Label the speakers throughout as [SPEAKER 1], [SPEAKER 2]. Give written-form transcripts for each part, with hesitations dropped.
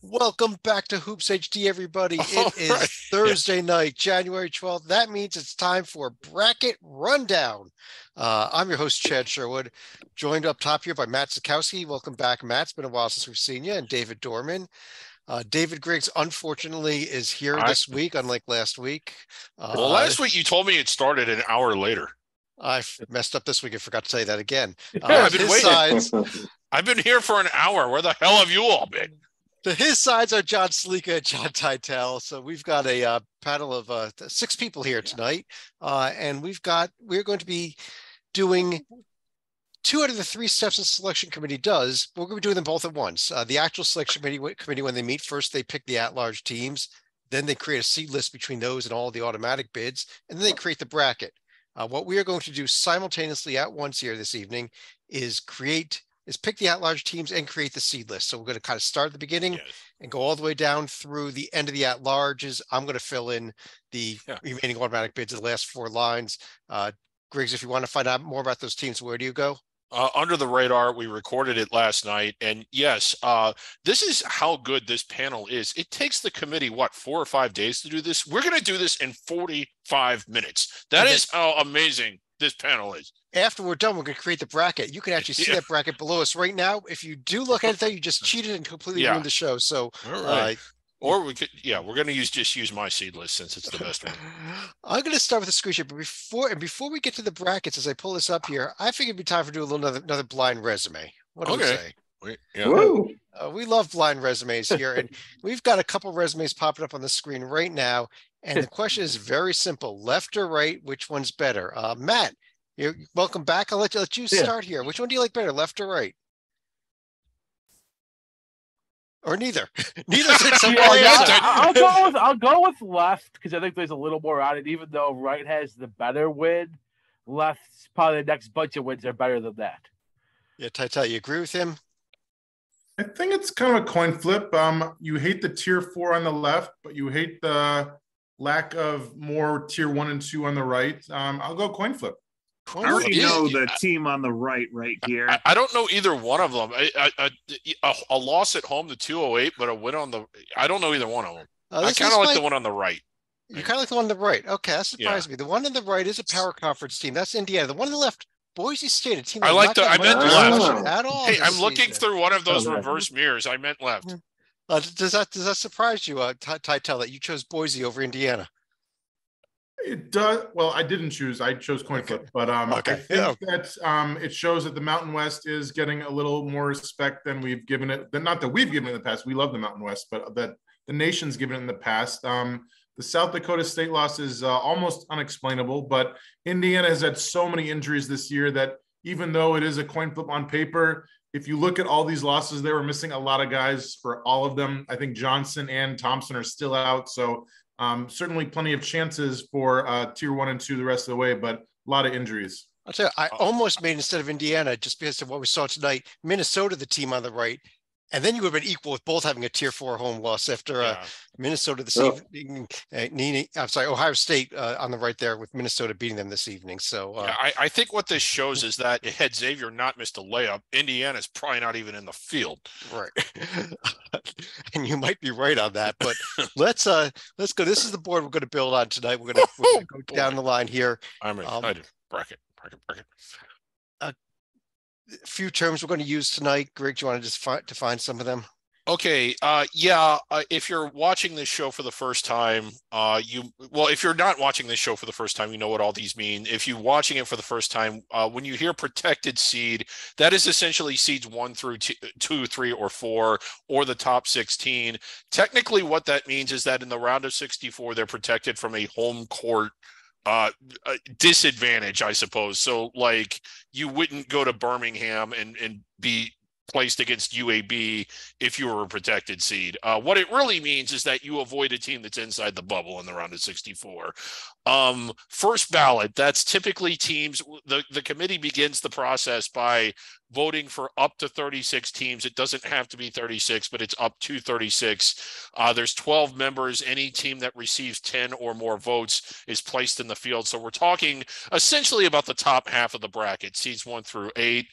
[SPEAKER 1] Welcome back to Hoops HD, everybody.
[SPEAKER 2] All
[SPEAKER 1] It
[SPEAKER 2] right.
[SPEAKER 1] is
[SPEAKER 2] Yeah.
[SPEAKER 1] Thursday night, January 12th. That means it's time for Bracket Rundown. I'm your host, Chad Sherwood, joined up top here by Matt Sikowski. Welcome back, Matt. It's been a while since we've seen you, and David Dorman. David Griggs, unfortunately, is here
[SPEAKER 2] I
[SPEAKER 1] this week, unlike last week.
[SPEAKER 2] well,
[SPEAKER 1] Uh,
[SPEAKER 2] last week you told me it started an hour later.
[SPEAKER 1] I've messed up this week. I forgot to tell you that again.
[SPEAKER 2] Yeah,
[SPEAKER 1] To
[SPEAKER 2] I've been
[SPEAKER 1] his
[SPEAKER 2] waiting.
[SPEAKER 1] sides,
[SPEAKER 2] I've been here for an hour. Where the hell have you all been?
[SPEAKER 1] To his sides are John Sleeka and John Titel. So we've got a panel of six people here tonight, and we're going to be doing two out of the three steps the selection committee does. But we're going to be doing them both at once. The actual selection committee, when they meet, first they pick the at-large teams, then they create a seed list between those and all the automatic bids, and then they create the bracket. What we are going to do simultaneously at once here this evening is pick the at-large teams and create the seed list. So we're going to kind of start at the beginning
[SPEAKER 2] Yes.
[SPEAKER 1] and go all the way down through the end of the at-larges. I'm going to fill in the
[SPEAKER 2] Yeah.
[SPEAKER 1] remaining automatic bids of the last four lines. Griggs, if you want to find out more about those teams, where do you go?
[SPEAKER 2] Under the radar, we recorded it last night, and yes, this is how good this panel is. It takes the committee what 4 or 5 days to do this. We're going to do this in 45 minutes. That is how amazing this panel is.
[SPEAKER 1] After we're done, we're going to create the bracket. You can actually see
[SPEAKER 2] Yeah.
[SPEAKER 1] that bracket below us right now. If you do look at it, though, you just cheated and completely
[SPEAKER 2] Yeah.
[SPEAKER 1] ruined the show. So,
[SPEAKER 2] All right. Or we could, yeah, we're going to use my seed list since it's the best one.
[SPEAKER 1] I'm going to start with a screenshot, but before we get to the brackets, as I pull this up here, I figured it'd be time for do a little another blind resume. What do we
[SPEAKER 2] Okay.
[SPEAKER 1] say?
[SPEAKER 2] Yeah.
[SPEAKER 3] Woo!
[SPEAKER 1] We love blind resumes here, and we've got a couple resumes popping up on the screen right now. And the question is very simple: left or right? Which one's better? Matt, you're welcome back. I'll let you start here. Which one do you like better, left or right? Or neither? Neither's acceptable answer.
[SPEAKER 3] I'll go with left because I think there's a little more on it. Even though right has the better win, left's probably the next bunch of wins are better than that.
[SPEAKER 1] Yeah, Titel, you agree with him?
[SPEAKER 4] I think it's kind of a coin flip. You hate the tier 4 on the left, but you hate the lack of more tier 1 and 2 on the right. I'll go coin flip.
[SPEAKER 5] I already
[SPEAKER 2] Yeah,
[SPEAKER 5] know
[SPEAKER 2] yeah,
[SPEAKER 5] the team on the right here.
[SPEAKER 2] I don't know either one of them. A loss at home to 208, but a win on the. I don't know either one of them. I kind of like the one on the right.
[SPEAKER 1] You kind of like the one on the right. Okay, that surprised me. The one on the right is a power conference team. That's Indiana. The one on the left, Boise State, a team.
[SPEAKER 2] I like the. I meant left
[SPEAKER 1] at all.
[SPEAKER 2] Hey, I'm looking through one of those
[SPEAKER 3] Okay.
[SPEAKER 2] reverse mirrors. I meant left.
[SPEAKER 1] Does that surprise you, Titel, that you chose Boise over Indiana?
[SPEAKER 4] It does. Well, I didn't choose. I chose coin flip, but I think that it shows that the Mountain West is getting a little more respect than we've given it. Not that we've given it in the past. We love the Mountain West, but that the nation's given it in the past. The South Dakota State loss is almost unexplainable, but Indiana has had so many injuries this year that even though it is a coin flip on paper, if you look at all these losses, they were missing a lot of guys for all of them. I think Johnson and Thompson are still out, so certainly plenty of chances for tier 1 and 2 the rest of the way, but a lot of injuries.
[SPEAKER 1] I'll tell you, I almost made, instead of Indiana, just because of what we saw tonight, Minnesota, the team on the right. And then you would have been equal with both having a tier 4 home loss after Minnesota this evening. Ohio State on the right there with Minnesota beating them this evening. So
[SPEAKER 2] I think what this shows is that had Xavier not missed a layup, Indiana's probably not even in the field.
[SPEAKER 1] Right. And you might be right on that, but let's go. This is the board we're going to build on tonight. We're going to go down the line here.
[SPEAKER 2] I'm excited. Bracket.
[SPEAKER 1] A few terms we're going to use tonight. Greg, do you want to just define some of them?
[SPEAKER 2] Okay. If you're watching this show for the first time, if you're not watching this show for the first time, you know what all these mean. If you're watching it for the first time, when you hear protected seed, that is essentially seeds 1 through 2, 3, or 4, or the top 16. Technically, what that means is that in the round of 64, they're protected from a home court disadvantage, I suppose. So like you wouldn't go to Birmingham and be placed against UAB if you were a protected seed. What it really means is that you avoid a team that's inside the bubble in the round of 64. First ballot, that's typically teams. The committee begins the process by voting for up to 36 teams. It doesn't have to be 36, but it's up to 36. There's 12 members. Any team that receives 10 or more votes is placed in the field. So we're talking essentially about the top half of the bracket, seeds 1 through 8.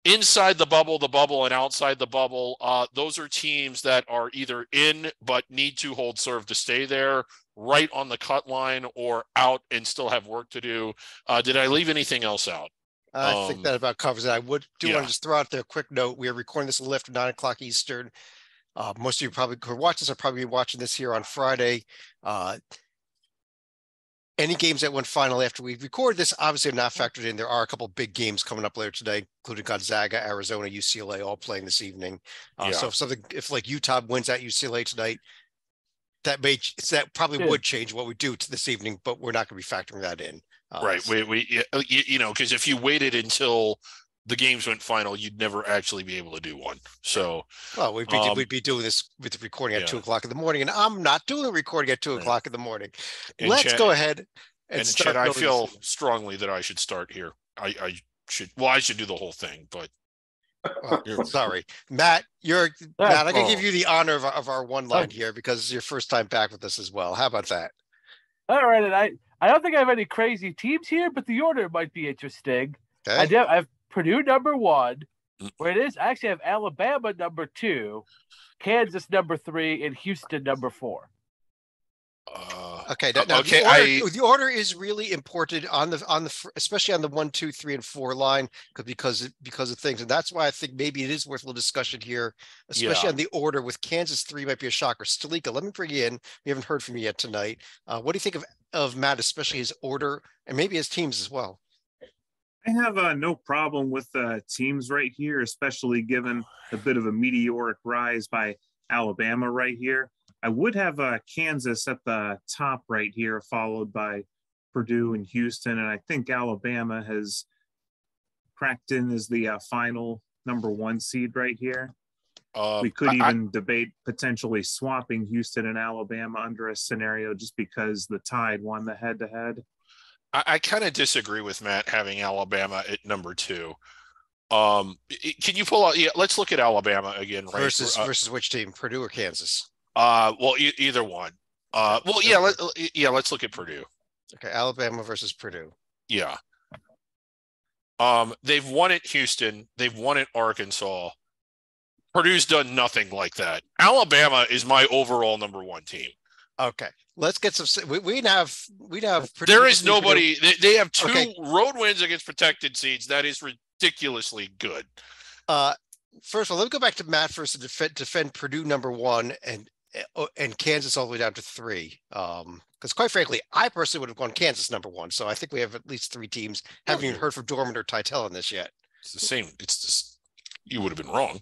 [SPEAKER 2] inside the bubble, and outside the bubble, those are teams that are either in but need to hold serve to stay there, right on the cut line, or out and still have work to do. Did I leave anything else out?
[SPEAKER 1] I think that about covers it. I want to just throw out there a quick note. We are recording this a little after 9 o'clock Eastern. Most of you probably who watch this are probably watching this here on Friday. Any games that went final after we recorded this obviously are not factored in. There are a couple of big games coming up later today, including Gonzaga, Arizona, UCLA, all playing this evening. So if like Utah wins at UCLA tonight, that probably would change what we do to this evening, but we're not going to be factoring that in.
[SPEAKER 2] Right. Because if you waited until the games went final, you'd never actually be able to do one. So,
[SPEAKER 1] well, we'd be doing this with the recording at 2 o'clock in the morning, and I'm not doing the recording at 2 o'clock in the morning.
[SPEAKER 2] And
[SPEAKER 1] Let's go ahead and start.
[SPEAKER 2] I feel strongly that I should start here. I should do the whole thing, but
[SPEAKER 1] sorry, Matt. Matt. I'm gonna give you the honor of our one line here because it's your first time back with us as well. How about that?
[SPEAKER 3] All right, and I don't think I have any crazy teams here, but the order might be interesting. Okay. I have Purdue number 1, where it is. I actually have Alabama number 2, Kansas number 3, and Houston number 4.
[SPEAKER 1] Okay. Now the order is really important on the especially on the 1, 2, 3, and 4 line because of things, and that's why I think maybe it is worth a little discussion here, especially on the order with Kansas 3 might be a shocker. Stalika, let me bring you in. We haven't heard from you yet tonight. What do you think of Matt, especially his order and maybe his teams as well?
[SPEAKER 5] I have no problem with teams right here, especially given a bit of a meteoric rise by Alabama right here. I would have Kansas at the top right here, followed by Purdue and Houston. And I think Alabama has cracked in as the final number 1 seed right here. We could even debate potentially swapping Houston and Alabama under a scenario just because the Tide won the head-to-head.
[SPEAKER 2] I kind of disagree with Matt having Alabama at number 2. Can you pull out? Yeah, let's look at Alabama again. Right?
[SPEAKER 1] Versus which team, Purdue or Kansas?
[SPEAKER 2] Well, either one. Let's look at Purdue.
[SPEAKER 1] Okay, Alabama versus Purdue.
[SPEAKER 2] Yeah. They've won at Houston. They've won at Arkansas. Purdue's done nothing like that. Alabama is my overall number 1 team.
[SPEAKER 1] Okay, let's get some. We'd have.
[SPEAKER 2] There is nobody. They have 2 road wins against protected seeds. That is ridiculously good.
[SPEAKER 1] First of all, let me go back to Matt first to defend Purdue number 1 and Kansas all the way down to 3. Because quite frankly, I personally would have gone Kansas number 1. So I think we have at least 3 teams. Haven't even heard from Dorman or Titel on this yet.
[SPEAKER 2] It's the same. You would have been wrong.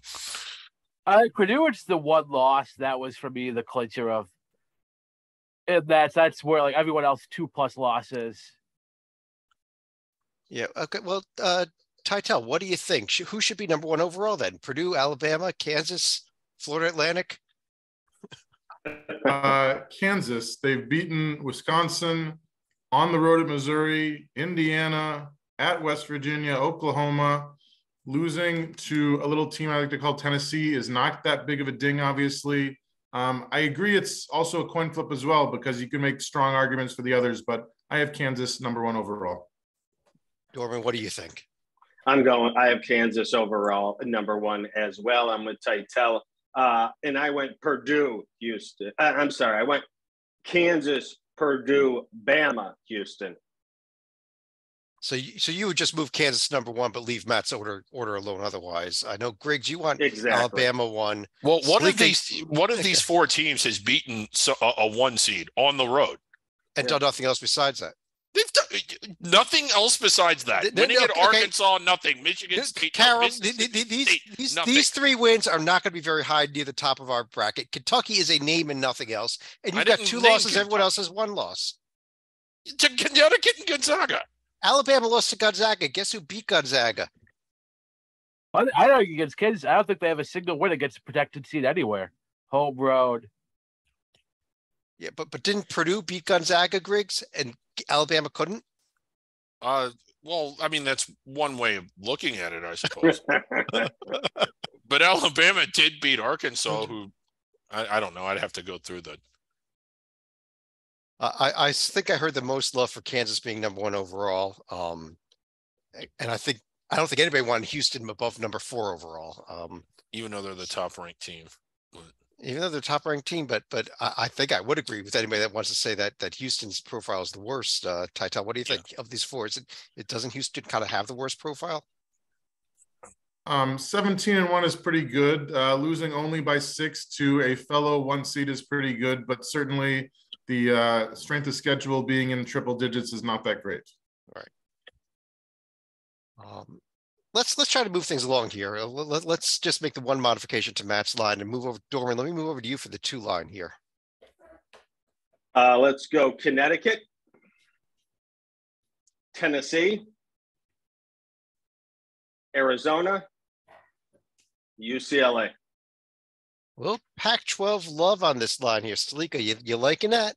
[SPEAKER 3] Purdue, it's the 1 loss that was for me the clincher of. And that's where like everyone else 2+ losses.
[SPEAKER 1] Yeah. Okay. Well, Titel, what do you think? Who should be number 1 overall then? Purdue, Alabama, Kansas, Florida Atlantic?
[SPEAKER 4] Kansas. They've beaten Wisconsin, on the road at Missouri, Indiana, at West Virginia, Oklahoma. Losing to a little team I like to call Tennessee is not that big of a ding, obviously. I agree it's also a coin flip as well because you can make strong arguments for the others, but I have Kansas number 1 overall.
[SPEAKER 1] Dorman, what do you think?
[SPEAKER 6] I have Kansas overall number 1 as well. I'm with Titel. And I went Purdue, Houston. I went Kansas, Purdue, Bama, Houston.
[SPEAKER 1] So you would just move Kansas number 1, but leave Matt's order alone. Otherwise, I know Griggs, you want Alabama 1.
[SPEAKER 2] Well, one of these 4 teams has beaten a 1 seed on the road
[SPEAKER 1] and done nothing else besides that.
[SPEAKER 2] They've done nothing else besides that. Winning at Arkansas, nothing. Michigan State,
[SPEAKER 1] Carol, these 3 wins are not going to be very high near the top of our bracket. Kentucky is a name and nothing else, and you've got 2 losses. Kentucky. Everyone else has 1 loss.
[SPEAKER 2] To Connecticut and Gonzaga.
[SPEAKER 1] Alabama lost to Gonzaga. Guess who beat Gonzaga?
[SPEAKER 3] I argue against Kansas. I don't think they have a single win against a protected seed anywhere. Home road.
[SPEAKER 1] Yeah, but didn't Purdue beat Gonzaga, Griggs, and Alabama couldn't?
[SPEAKER 2] Well, I mean, that's one way of looking at it, I suppose. But Alabama did beat Arkansas, who I don't know. I'd have to go through the.
[SPEAKER 1] I think I heard the most love for Kansas being number 1 overall. And I think I don't think anybody wanted Houston above number 4 overall.
[SPEAKER 2] Even though they're the top ranked team.
[SPEAKER 1] Even though they're top ranked team, but I think I would agree with anybody that wants to say that Houston's profile is the worst. Tytel, what do you think of these 4? It doesn't Houston kind of have the worst profile?
[SPEAKER 4] 17-1 is pretty good. Losing only by 6 to a fellow 1 seed is pretty good, but certainly the strength of schedule being in triple digits is not that great.
[SPEAKER 1] All right. Let's try to move things along here. Let's just make the one modification to Matt's line and move over. Dorman, let me move over to you for the 2 line here.
[SPEAKER 6] Let's go Connecticut, Tennessee, Arizona, UCLA.
[SPEAKER 1] Well, Pac-12 love on this line here. Salika, you liking that?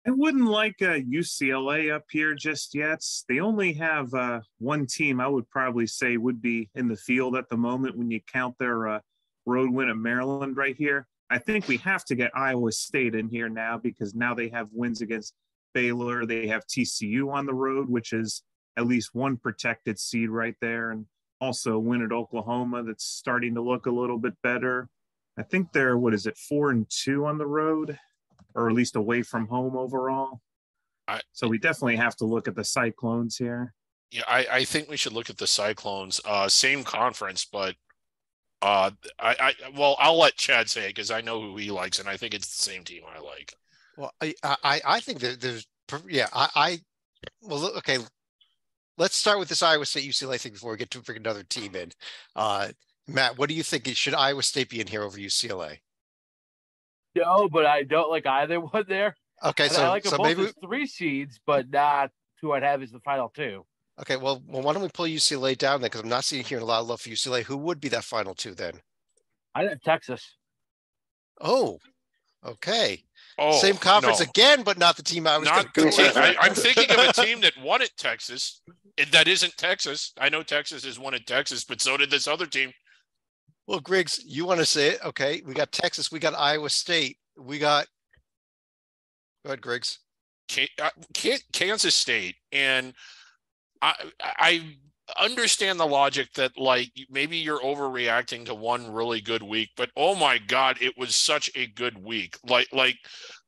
[SPEAKER 5] I wouldn't like UCLA up here just yet. They only have one team I would probably say would be in the field at the moment when you count their road win at Maryland right here. I think we have to get Iowa State in here now because now they have wins against Baylor. They have TCU on the road, which is at least one protected seed right there. And also a win at Oklahoma that's starting to look a little bit better. I think they're, 4-2 on the road? Or at least away from home overall. So we definitely have to look at the Cyclones here.
[SPEAKER 2] Yeah, I think we should look at the Cyclones. Same conference, but I'll let Chad say it because I know who he likes, and I think it's the same team I like.
[SPEAKER 1] Well, I think that there's okay. Let's start with this Iowa State UCLA thing before we get to bring another team in. Matt, what do you think? Should Iowa State be in here over UCLA?
[SPEAKER 3] No, but I don't like either one there.
[SPEAKER 1] Okay,
[SPEAKER 3] I like them both maybe as 3 seeds, but not who I'd have as the final 2.
[SPEAKER 1] Okay, well, why don't we pull UCLA down then? Because I'm not seeing here a lot of love for UCLA. Who would be that final 2 then?
[SPEAKER 3] I'd have Texas.
[SPEAKER 1] Oh, okay.
[SPEAKER 2] Oh,
[SPEAKER 1] same conference again, but not the team I was
[SPEAKER 2] going to go. I'm thinking of a team that won at Texas. That isn't Texas. I know Texas has won at Texas, but so did this other team.
[SPEAKER 1] Well, Griggs, you want to say it? Okay, we got Texas, we got Iowa State, we got. Go ahead, Griggs.
[SPEAKER 2] Kansas State, and I understand the logic that like maybe you're overreacting to one really good week, but oh my God, it was such a good week. Like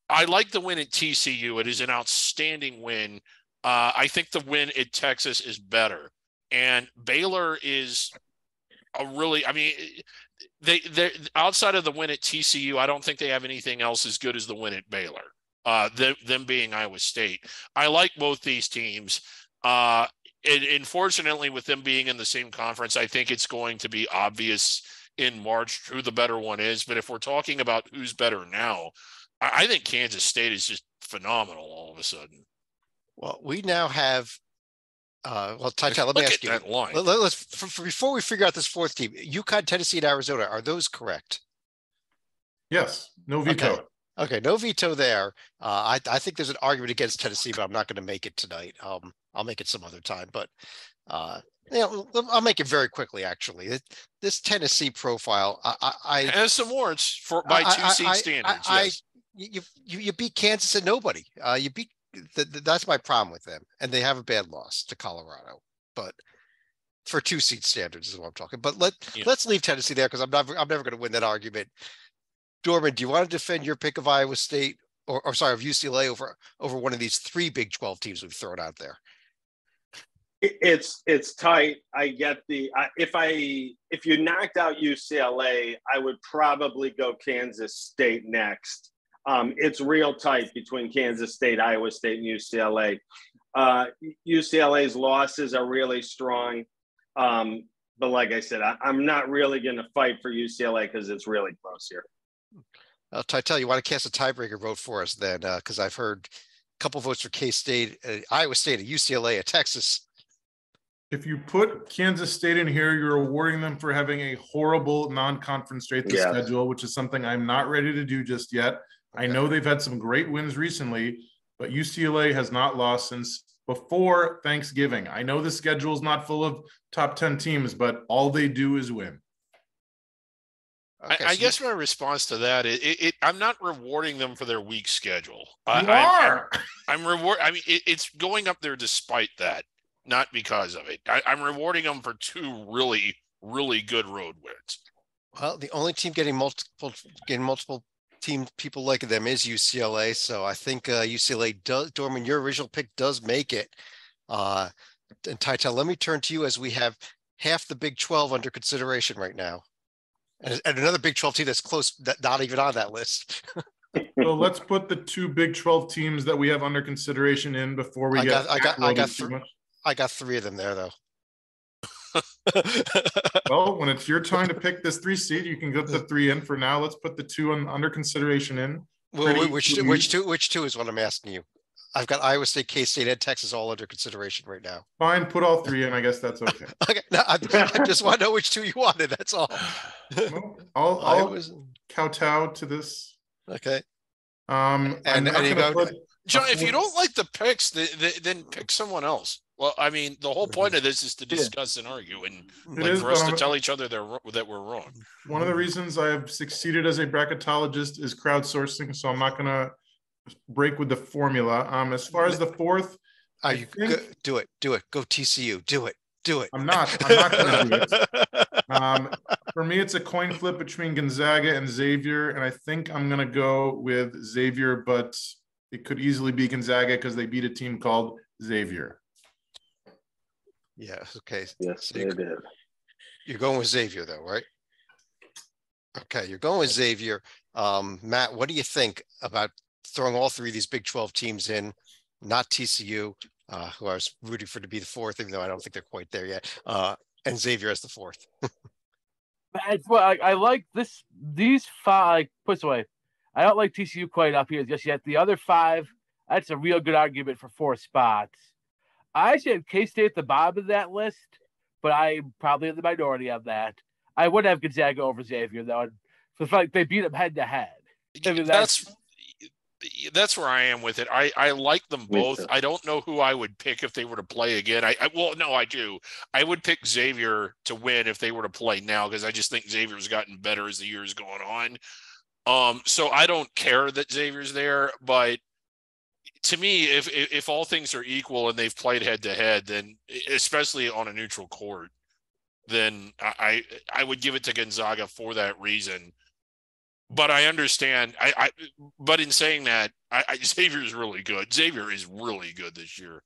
[SPEAKER 2] I like the win at TCU. It is an outstanding win. I think the win at Texas is better, and Baylor is. They outside of the win at TCU, I don't think they have anything else as good as the win at Baylor. Them being Iowa State. I like both these teams. And unfortunately, with them being in the same conference, I think it's going to be obvious in March who the better one is. But if we're talking about who's better now, I think Kansas State is just phenomenal all of a sudden.
[SPEAKER 1] Well, we now have Tytel, let me ask you. Let's before we figure out this 4th team, UConn, Tennessee, and Arizona, are those correct?
[SPEAKER 4] Yes. No veto.
[SPEAKER 1] Okay, no veto there. I think there's an argument against Tennessee, but I'm not going to make it tonight. I'll make it some other time, but I'll make it very quickly. Actually, this Tennessee profile, I
[SPEAKER 2] has some warrants by 2 seed standards. Yes.
[SPEAKER 1] You beat Kansas and nobody. You beat. That's my problem with them, and they have a bad loss to Colorado, but for 2 seed standards is what I'm talking. But let's leave Tennessee there because I'm never going to win that argument. Dorman, do you want to defend your pick of Iowa State or of UCLA over one of these 3 Big 12 teams we've thrown out there?
[SPEAKER 6] It's tight. I get if you knocked out UCLA, I would probably go Kansas State next. It's real tight between Kansas State, Iowa State, and UCLA. UCLA's losses are really strong. But like I said, I'm not really going to fight for UCLA because it's really close here.
[SPEAKER 1] Tytel, you want to cast a tiebreaker vote for us then? Because I've heard a couple votes for K-State, Iowa State, UCLA, Texas.
[SPEAKER 4] If you put Kansas State in here, you're awarding them for having a horrible non-conference strength of schedule, which is something I'm not ready to do just yet. Okay. I know they've had some great wins recently, but UCLA has not lost since before Thanksgiving. I know the schedule is not full of top 10 teams, but all they do is win.
[SPEAKER 2] Okay, I guess my response to that is I'm not rewarding them for their weak schedule.
[SPEAKER 4] You are.
[SPEAKER 2] I'm reward. I mean, it's going up there despite that. not because of it. I'm rewarding them for 2 really, really good road wins.
[SPEAKER 1] Well, the only team getting multiple team people like them is UCLA. So I think UCLA does. Dorman, your original pick does make it. And Tytel, let me turn to you as we have half the Big 12 under consideration right now, and another Big 12 team that's close, that not even on that list.
[SPEAKER 4] So let's put the 2 Big 12 teams that we have under consideration in before we get. I
[SPEAKER 1] got 3 of them there though.
[SPEAKER 4] Well, when it's your time to pick this 3 seed, you can get the 3 in for now. Let's put the 2 under consideration in.
[SPEAKER 1] Well, which two is what I'm asking you. I've got Iowa State, K-State, and Texas all under consideration right now.
[SPEAKER 4] Fine, put all 3 in. I guess that's okay.
[SPEAKER 1] Okay, no, I just want to know which 2 you wanted. That's all.
[SPEAKER 4] Well, I'll kowtow to this.
[SPEAKER 1] Okay.
[SPEAKER 4] And you
[SPEAKER 2] go, John. If you don't like the picks, then pick someone else. Well, I mean, the whole point of this is to discuss and argue, and for us to tell each other that we're wrong.
[SPEAKER 4] One of the reasons I have succeeded as a bracketologist is crowdsourcing, so I'm not going to break with the formula. As far as the 4th,
[SPEAKER 1] do it. Go TCU. Do it.
[SPEAKER 4] I'm not going to do it. For me, it's a coin flip between Gonzaga and Xavier, and I think I'm going to go with Xavier, but it could easily be Gonzaga because they beat a team called Xavier.
[SPEAKER 1] Yeah. Okay.
[SPEAKER 6] Yes, they did.
[SPEAKER 1] You're going with Xavier, though, right? Okay, you're going with Xavier. Matt, what do you think about throwing all 3 of these Big 12 teams in, not TCU, who I was rooting for to be the 4th, even though I don't think they're quite there yet, and Xavier as the 4th?
[SPEAKER 3] Well, I like these 5. Put this away, I don't like TCU quite up here just yet. The other 5, that's a real good argument for 4 spots. I actually have K-State at the bottom of that list, but I'm probably in the minority on that. I would have Gonzaga over Xavier, though. So like they beat them head to head.
[SPEAKER 2] That's where I am with it. I like them both. I don't know who I would pick if they were to play again. I do. I would pick Xavier to win if they were to play now, because I just think Xavier's gotten better as the year's going on. So I don't care that Xavier's there, but to me, if all things are equal and they've played head to head, then especially on a neutral court, then I would give it to Gonzaga for that reason. But I understand. But in saying that, Xavier is really good. Xavier is really good this year.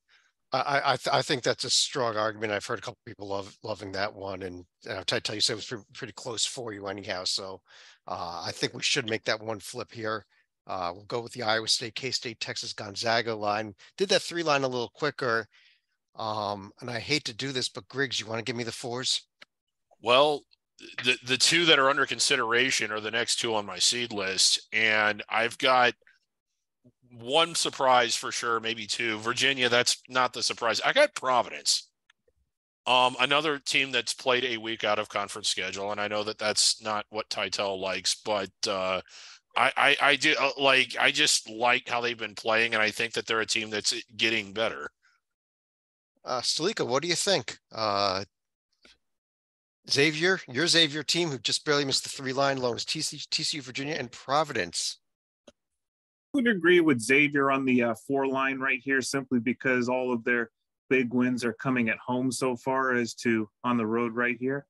[SPEAKER 1] I think that's a strong argument. I've heard a couple people loving that one, and I'll tell you, so it was pretty close for you anyhow. So I think we should make that one flip here. We'll go with the Iowa State, K-State, Texas, Gonzaga line. Did that 3 line a little quicker. And I hate to do this, but Griggs, you want to give me the 4s?
[SPEAKER 2] Well, the 2 that are under consideration are the next 2 on my seed list. And I've got one surprise for sure, maybe 2. Virginia, that's not the surprise. I got Providence. Another team that's played a week out of conference schedule. And I know that that's not what Tytel likes, but I do I just like how they've been playing, and I think that they're a team that's getting better.
[SPEAKER 1] Stalika, what do you think? Xavier, your Xavier team, who just barely missed the 3 line, along with TCU, Virginia, and Providence.
[SPEAKER 5] I would agree with Xavier on the 4 line right here, simply because all of their big wins are coming at home so far as to on the road right here.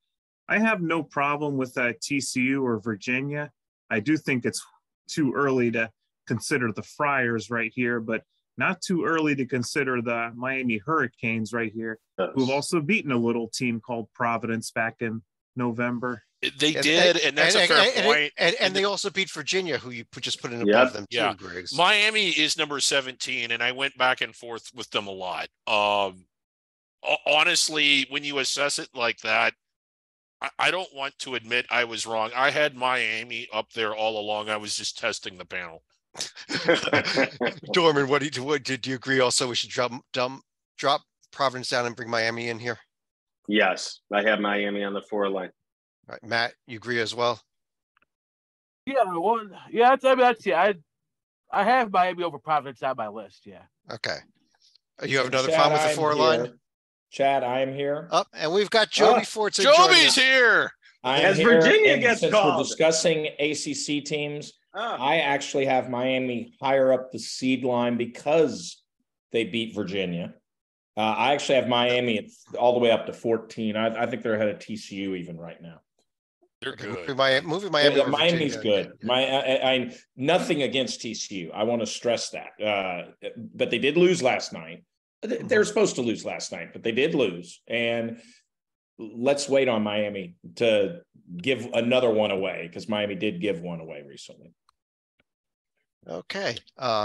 [SPEAKER 5] I have no problem with TCU or Virginia. I do think it's too early to consider the Friars right here, but not too early to consider the Miami Hurricanes right here, who've also beaten a little team called Providence back in November.
[SPEAKER 2] They did, and that's a fair point.
[SPEAKER 1] And they also beat Virginia, who you just put in above them too, Griggs.
[SPEAKER 2] Miami is number 17, and I went back and forth with them a lot. Honestly, when you assess it like that, I don't want to admit I was wrong. I had Miami up there all along. I was just testing the panel.
[SPEAKER 1] Dorman, did you agree also we should drop Providence down and bring Miami in here?
[SPEAKER 6] Yes, I have Miami on the 4 line.
[SPEAKER 1] All right, Matt, you agree as well?
[SPEAKER 3] Yeah, I have Miami over Providence on my list. Yeah.
[SPEAKER 1] Okay. You have another problem with the 4 line?
[SPEAKER 7] Chad, I am here.
[SPEAKER 1] And we've got Joby Forts.
[SPEAKER 2] Joby's here.
[SPEAKER 7] As Virginia gets called. We're discussing ACC teams. I actually have Miami higher up the seed line because they beat Virginia. I actually have Miami all the way up to 14. I think they're ahead of TCU even right now.
[SPEAKER 2] They're good.
[SPEAKER 1] Moving Miami.
[SPEAKER 7] Miami's good. I nothing against TCU. I want to stress that. But they did lose last night. They were supposed to lose last night, but they did lose. And let's wait on Miami to give another one away, because Miami did give one away recently.
[SPEAKER 1] Okay.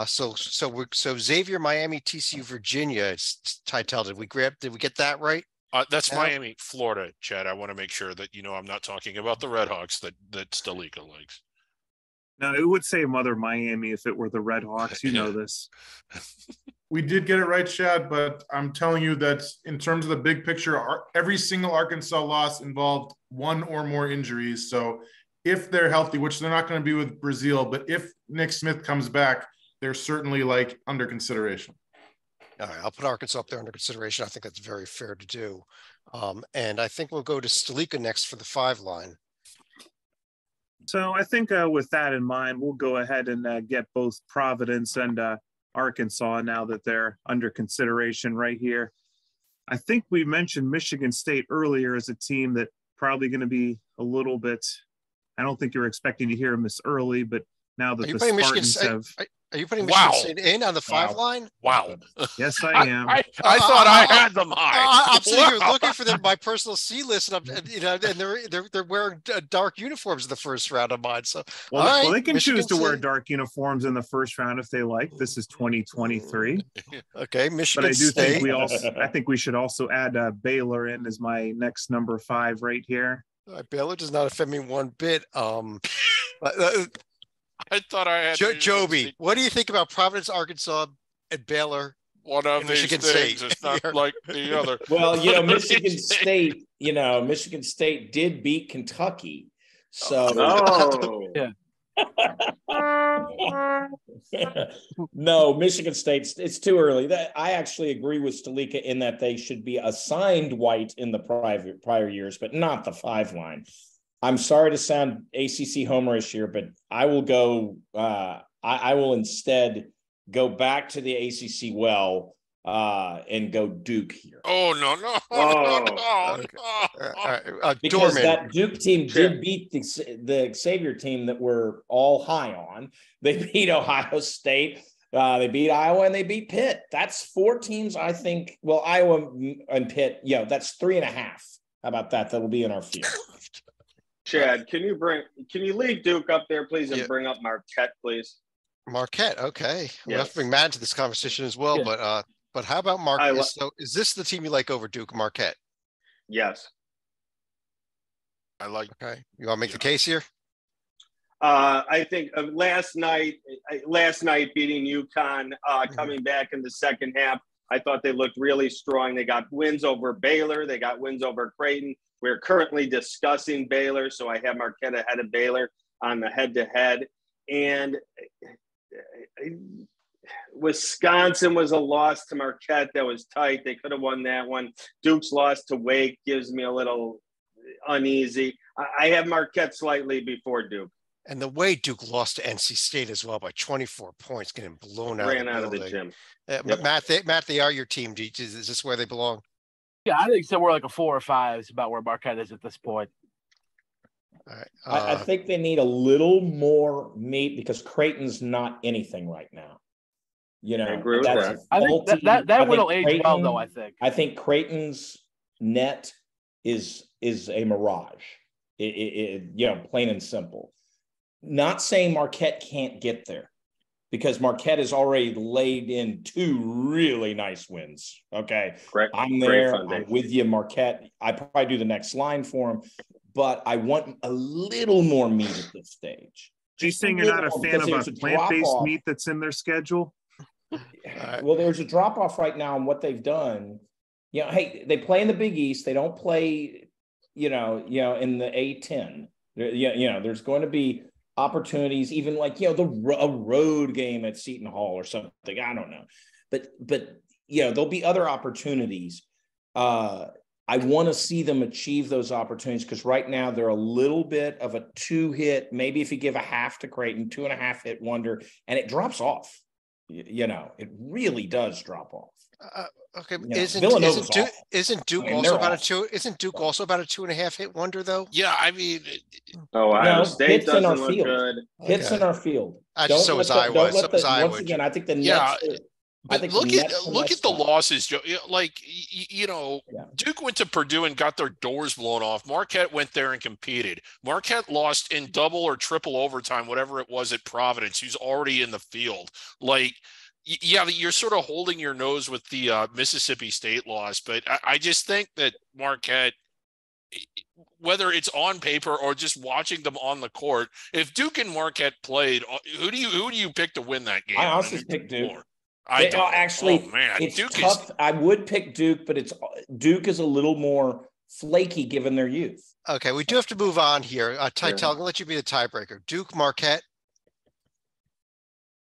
[SPEAKER 1] So Xavier, Miami, TCU, Virginia. It's Titel. Did we get that right?
[SPEAKER 2] That's Miami, Florida, Chad. I want to make sure that I'm not talking about the Red Hawks that Stalika likes.
[SPEAKER 5] No, it would say Mother Miami if it were the Red Hawks. You know this.
[SPEAKER 4] We did get it right, Chad, but I'm telling you that in terms of the big picture, every single Arkansas loss involved one or more injuries. So if they're healthy, which they're not going to be with Brazile, but if Nick Smith comes back, they're certainly under consideration.
[SPEAKER 1] All right, I'll put Arkansas up there under consideration. I think that's very fair to do. And I think we'll go to Stalika next for the 5 line.
[SPEAKER 5] So I think with that in mind, we'll go ahead and get both Providence and Arkansas now that they're under consideration right here. I think we mentioned Michigan State earlier as a team that probably going to be a little bit, I don't think you were expecting to hear them this early, but now that the Spartans have...
[SPEAKER 1] Are you putting Michigan State in on the 5 line?
[SPEAKER 2] Wow.
[SPEAKER 5] Yes, I am.
[SPEAKER 2] I thought I had them high.
[SPEAKER 1] I'm sitting here looking for them, my personal C list, and they're wearing dark uniforms in the first round of mine. So,
[SPEAKER 5] well, they can choose to wear dark uniforms in the first round if they like. This is 2023.
[SPEAKER 1] Okay, Michigan
[SPEAKER 5] State. But I think we should also add Baylor in as my next number 5 right here.
[SPEAKER 1] Baylor does not offend me one bit.
[SPEAKER 2] I thought I had
[SPEAKER 1] Joby. What do you think about Providence, Arkansas, and Baylor?
[SPEAKER 2] One of these
[SPEAKER 1] Michigan
[SPEAKER 2] things
[SPEAKER 1] State.
[SPEAKER 2] It's not like the other.
[SPEAKER 7] Well, Michigan State did beat Kentucky. So
[SPEAKER 3] yeah.
[SPEAKER 7] No, Michigan State, it's too early. I actually agree with Stalika in that they should be assigned white in the prior years, but not the 5 line. I'm sorry to sound ACC homerish here, but I will go. I will instead go back to the ACC and go Duke here.
[SPEAKER 2] Oh no!
[SPEAKER 7] Because that Duke team did beat the Xavier team that we're all high on. They beat Ohio State. They beat Iowa and they beat Pitt. That's 4 teams, I think. Well, Iowa and Pitt. That's 3.5. How about that? That'll be in our field.
[SPEAKER 6] Chad, can you leave Duke up there, please, and bring up Marquette, please?
[SPEAKER 1] Marquette, okay. Yes. We'll have to bring Matt into this conversation as well, but how about Marquette? So is this the team you like over Duke, Marquette?
[SPEAKER 6] Yes.
[SPEAKER 2] I like.
[SPEAKER 1] Okay. You want to make the case here?
[SPEAKER 6] I think last night beating UConn, coming back in the second half, I thought they looked really strong. They got wins over Baylor. They got wins over Creighton. We're currently discussing Baylor, so I have Marquette ahead of Baylor on the head-to-head. And Wisconsin was a loss to Marquette that was tight. They could have won that one. Duke's loss to Wake gives me a little uneasy. I have Marquette slightly before Duke.
[SPEAKER 1] And the way Duke lost to NC State as well by 24 points, getting blown out.
[SPEAKER 6] Ran out of the gym.
[SPEAKER 1] Matt, they are your team. Is this where they belong?
[SPEAKER 3] Yeah, I think somewhere like a 4 or 5 is about where Marquette is at this point.
[SPEAKER 1] All right.
[SPEAKER 7] I think they need a little more meat because Creighton's not anything right now.
[SPEAKER 6] I agree with that.
[SPEAKER 3] I think that will age well, though. I think
[SPEAKER 7] Creighton's net is a mirage. Plain and simple. Not saying Marquette can't get there, because Marquette has already laid in 2 really nice wins. Okay.
[SPEAKER 6] Correct.
[SPEAKER 7] I'm there. I'm with you, Marquette. I probably do the next line for them, but I want a little more meat at this stage.
[SPEAKER 5] Are you saying you're not a fan of a plant-based meat that's in their schedule?
[SPEAKER 7] Well, there's a drop-off right now in what they've done. Hey, they play in the Big East. They don't play, in the A-10. There's going to be opportunities, even like a road game at Seton Hall or something. I don't know, but there'll be other opportunities. I want to see them achieve those opportunities, because right now they're a little bit of a 2-hit. Maybe if you give a half to Creighton, 2.5 hit wonder, and it drops off. It really does drop off.
[SPEAKER 1] Okay, isn't Duke also about awful. Isn't Duke also about a 2.5 hit wonder though?
[SPEAKER 2] Yeah, I mean,
[SPEAKER 6] Ohio State doesn't look good.
[SPEAKER 7] Hits in our field.
[SPEAKER 1] So was Iowa.
[SPEAKER 7] Once again, I think the Nets.
[SPEAKER 2] But look at the losses, Joe. Like Duke went to Purdue and got their doors blown off. Marquette went there and competed. Marquette lost in double or triple overtime, whatever it was, at Providence, who's already in the field. Like, yeah, you're sort of holding your nose with the Mississippi State loss, but I just think that Marquette, whether it's on paper or just watching them on the court, if Duke and Marquette played, who do you pick to win that game?
[SPEAKER 7] I also pick Duke.
[SPEAKER 2] It's
[SPEAKER 7] Duke tough. I would pick Duke, but Duke is a little more flaky given their youth.
[SPEAKER 1] Okay, we do have to move on here. Tytel, I'm going to let you be the tiebreaker. Duke, Marquette.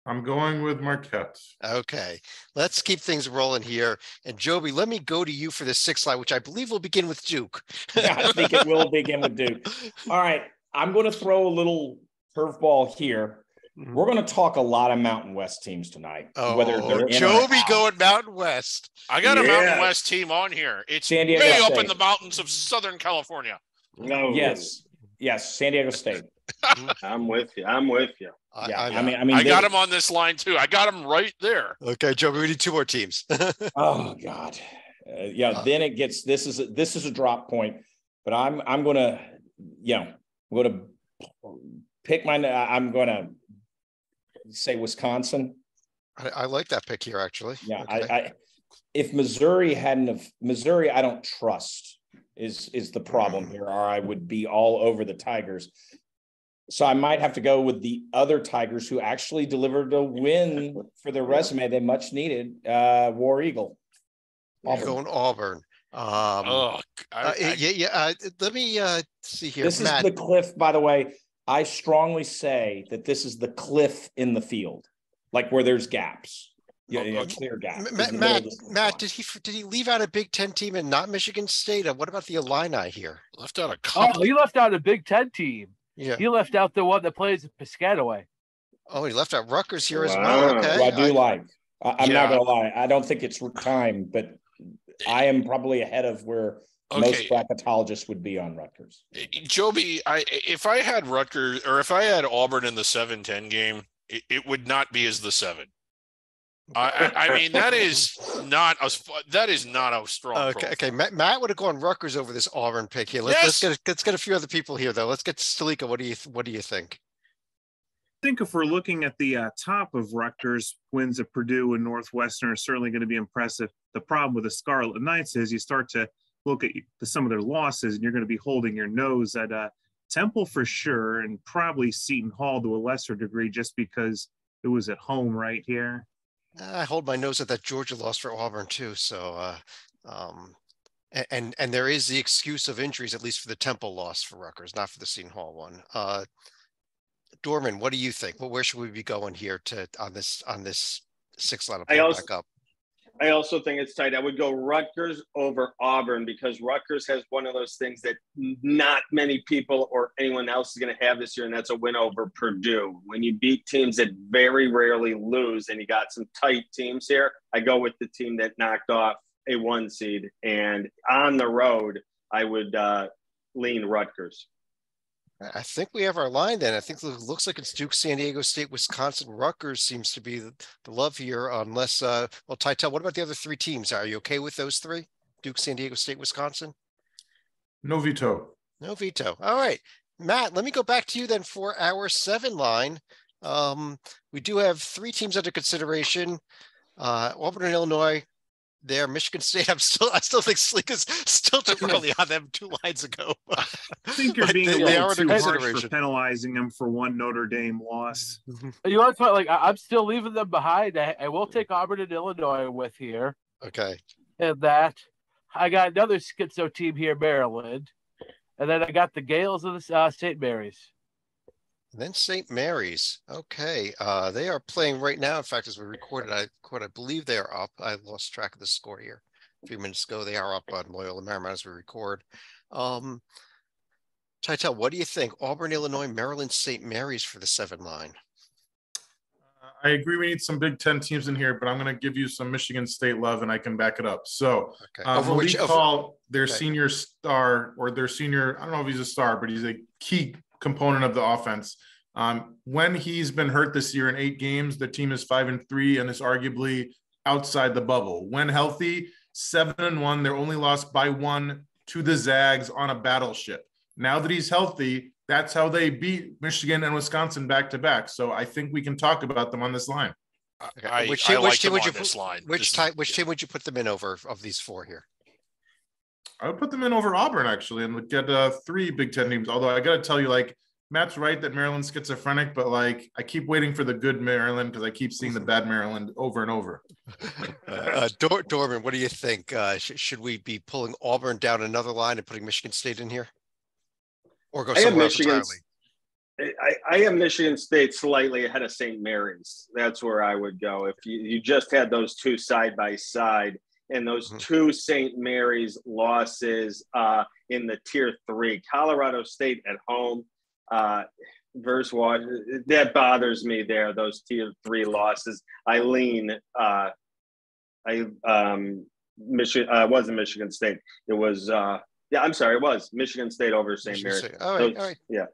[SPEAKER 4] I'm going with Marquette.
[SPEAKER 1] Okay, let's keep things rolling here. And Joby, let me go to you for the 6th line, which I believe will begin with Duke.
[SPEAKER 7] Yeah, I think it will begin with Duke. All right, I'm going to throw a little curveball here. We're going to talk a lot of Mountain West teams tonight.
[SPEAKER 1] Whether they're Joby going Mountain West.
[SPEAKER 2] I got a Mountain West team on here. It's San Diego way State. Up in the mountains of Southern California.
[SPEAKER 6] No.
[SPEAKER 7] Yes, San Diego State.
[SPEAKER 6] I'm with you.
[SPEAKER 2] I got them on this line too. I got them right there.
[SPEAKER 1] Okay, Joby, we need 2 more teams.
[SPEAKER 7] Oh God, then it gets. This is a drop point, but I'm gonna pick my. I'm gonna say Wisconsin.
[SPEAKER 1] I like that pick here, actually.
[SPEAKER 7] Yeah, okay. If Missouri I don't trust is the problem here, or I would be all over the Tigers. So I might have to go with the other Tigers who actually delivered a win for their resume. They much needed War Eagle.
[SPEAKER 1] Going Auburn. Let me see here.
[SPEAKER 7] This is the cliff, by the way. I strongly say that this is the cliff in the field, like where there's gaps. Clear gaps.
[SPEAKER 1] Matt, did he leave out a Big Ten team and not Michigan State? What about the Illini here?
[SPEAKER 2] Left out a couple.
[SPEAKER 3] Oh, he left out a Big Ten team.
[SPEAKER 1] Yeah,
[SPEAKER 3] he left out the one that plays at Piscataway.
[SPEAKER 1] Oh, he left out Rutgers here as well. Okay,
[SPEAKER 7] I do like. I'm not gonna lie. I don't think it's time, but I am probably ahead of where most bracketologists would be on Rutgers.
[SPEAKER 2] Joby, if I had Rutgers or if I had Auburn in the 7-10 game, it would not be as the 7. I mean, that is not a strong.
[SPEAKER 1] Okay. Matt would have gone Rutgers over this Auburn pick here. Let's get a few other people here though. Let's get Stalika. What do you think?
[SPEAKER 5] I think if we're looking at the top of Rutgers, wins at Purdue and Northwestern are certainly going to be impressive. The problem with the Scarlet Knights is you start to look at some of their losses, and you're going to be holding your nose at Temple for sure, and probably Seton Hall to a lesser degree, just because it was at home right here.
[SPEAKER 1] I hold my nose at that Georgia loss for Auburn too. So, and there is the excuse of injuries, at least for the Temple loss for Rutgers, not for the Seton Hall one. Dorman, what do you think? Where should we be going here on this 6th line back up?
[SPEAKER 6] I also think it's tight. I would go Rutgers over Auburn because Rutgers has one of those things that not many people or anyone else is going to have this year, and that's a win over Purdue. When you beat teams that very rarely lose, and you got some tight teams here, I go with the team that knocked off a 1 seed. And on the road, I would lean Rutgers.
[SPEAKER 1] I think we have our line then. I think it looks like it's Duke, San Diego State, Wisconsin. Rutgers seems to be the love here, unless, Tytel, what about the other 3 teams? Are you okay with those 3? Duke, San Diego State, Wisconsin?
[SPEAKER 4] No veto.
[SPEAKER 1] No veto. All right. Matt, let me go back to you then for our 7 line. We do have 3 teams under consideration. Auburn and Illinois. There, Michigan State. I still think Sleek is still too early on them 2 lines ago.
[SPEAKER 5] I think you're being a little too harsh for penalizing them for one Notre Dame loss.
[SPEAKER 3] You know what? I'm still leaving them behind. I will take Auburn and Illinois with here.
[SPEAKER 1] Okay.
[SPEAKER 3] And that I got another schizo team here, Maryland, and then I got the Gales of the St. Mary's.
[SPEAKER 1] And then St. Mary's. Okay. They are playing right now. In fact, as we recorded, I believe they are up. I lost track of the score here a few minutes ago. They are up on Loyola Marymount as we record. Tytel, what do you think? Auburn, Illinois, Maryland, St. Mary's for the 7 line.
[SPEAKER 4] I agree we need some Big Ten teams in here, but I'm going to give you some Michigan State love, and I can back it up. So Malik Hall, their senior star, or their senior, I don't know if he's a star, but he's a key component of the offense. When he's been hurt this year in 8 games, the team is 5-3 and is arguably outside the bubble. When healthy, 7-1. They're only lost by 1 to the Zags on a battleship. Now that he's healthy, that's how they beat Michigan and Wisconsin back to back. So I think we can talk about them on this line.
[SPEAKER 1] Which team would you put them in over of these 4 here?
[SPEAKER 4] I would put them in over Auburn, actually, and would get 3 Big Ten teams. Although I got to tell you, like, Matt's right that Maryland's schizophrenic, but like I keep waiting for the good Maryland because I keep seeing the bad Maryland over and over.
[SPEAKER 1] Dorman, what do you think? Should we be pulling Auburn down another line and putting Michigan State in here? Or go somewhere else entirely?
[SPEAKER 6] I have Michigan State slightly ahead of St. Mary's. That's where I would go. If you just had those 2 side by side, and those 2 St. Mary's losses in the tier 3, Colorado State at home versus Washington, that bothers me there. Those tier 3 losses. I lean. Wasn't Michigan State. It was. I'm sorry. It was Michigan State over St. Mary's.
[SPEAKER 1] All right.
[SPEAKER 6] Yeah.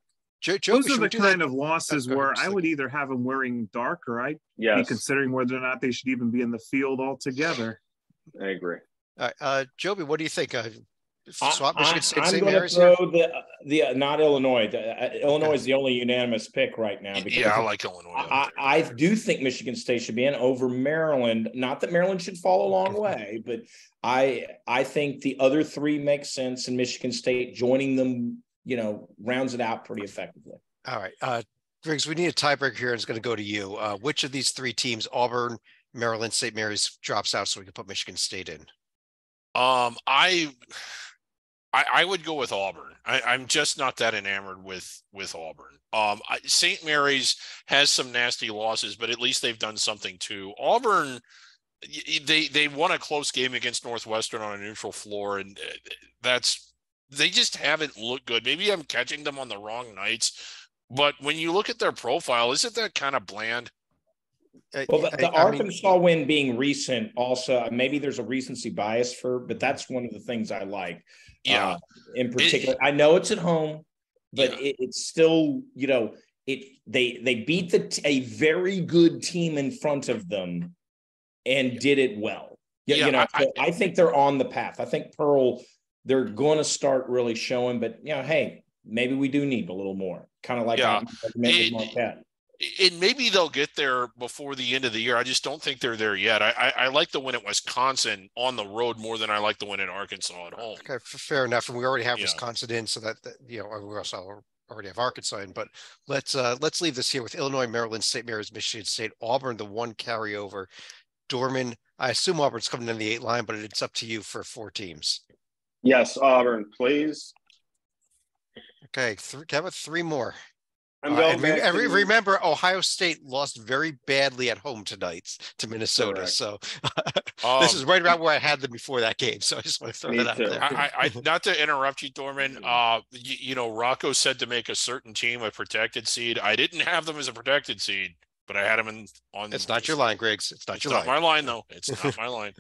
[SPEAKER 5] Those are the kind of losses where I would either have them wearing dark, or I'd be considering whether or not they should even be in the field altogether.
[SPEAKER 6] I agree.
[SPEAKER 1] All right, Joby, what do you think? Swap Michigan State,
[SPEAKER 7] I'm
[SPEAKER 1] St.
[SPEAKER 7] going to
[SPEAKER 1] Mary's
[SPEAKER 7] throw the not Illinois. Illinois is the only unanimous pick right now.
[SPEAKER 2] Yeah, I like Illinois.
[SPEAKER 7] I do think Michigan State should be in over Maryland. Not that Maryland should fall a long way, but I think the other 3 make sense, and Michigan State joining them, rounds it out pretty effectively.
[SPEAKER 1] All right, Griggs, we need a tiebreaker here, and it's going to go to you. Which of these 3 teams, Auburn, Maryland, St. Mary's, drops out so we can put Michigan State in?
[SPEAKER 2] I would go with Auburn. I'm just not that enamored with Auburn. St. Mary's has some nasty losses, but at least they've done something too. Auburn, they won a close game against Northwestern on a neutral floor, and they just haven't looked good. Maybe I'm catching them on the wrong nights, but when you look at their profile, isn't that kind of bland?
[SPEAKER 7] Well, the Arkansas win being recent also, maybe there's a recency bias but that's one of the things I like.
[SPEAKER 2] Yeah.
[SPEAKER 7] In particular, I know it's at home, but it's still, they beat a very good team in front of them and did it well. I think they're on the path. I think Pearl, they're going to start really showing, but hey, maybe we do need a little more. Kind of like Marquette.
[SPEAKER 2] And maybe they'll get there before the end of the year. I just don't think they're there yet. I like the win at Wisconsin on the road more than I like the win at Arkansas at home.
[SPEAKER 1] Okay, fair enough. And we already have Wisconsin in, so that we also already have Arkansas in. But let's leave this here with Illinois, Maryland, St. Mary's, Michigan State, Auburn, the 1 carryover. Dorman, I assume Auburn's coming in the 8 line, but it's up to you for 4 teams.
[SPEAKER 6] Yes, Auburn, please.
[SPEAKER 1] Okay, how about 3 more?
[SPEAKER 6] Remember,
[SPEAKER 1] Ohio State lost very badly at home tonight to Minnesota. Correct. So this is right around where I had them before that game. So I just want to throw that out there.
[SPEAKER 2] I not to interrupt you, Dorman. Rocco said to make a certain team a protected seed. I didn't have them as a protected seed, but I had them on.
[SPEAKER 1] It's not your line, Griggs. It's not
[SPEAKER 2] my line, though. It's not my line.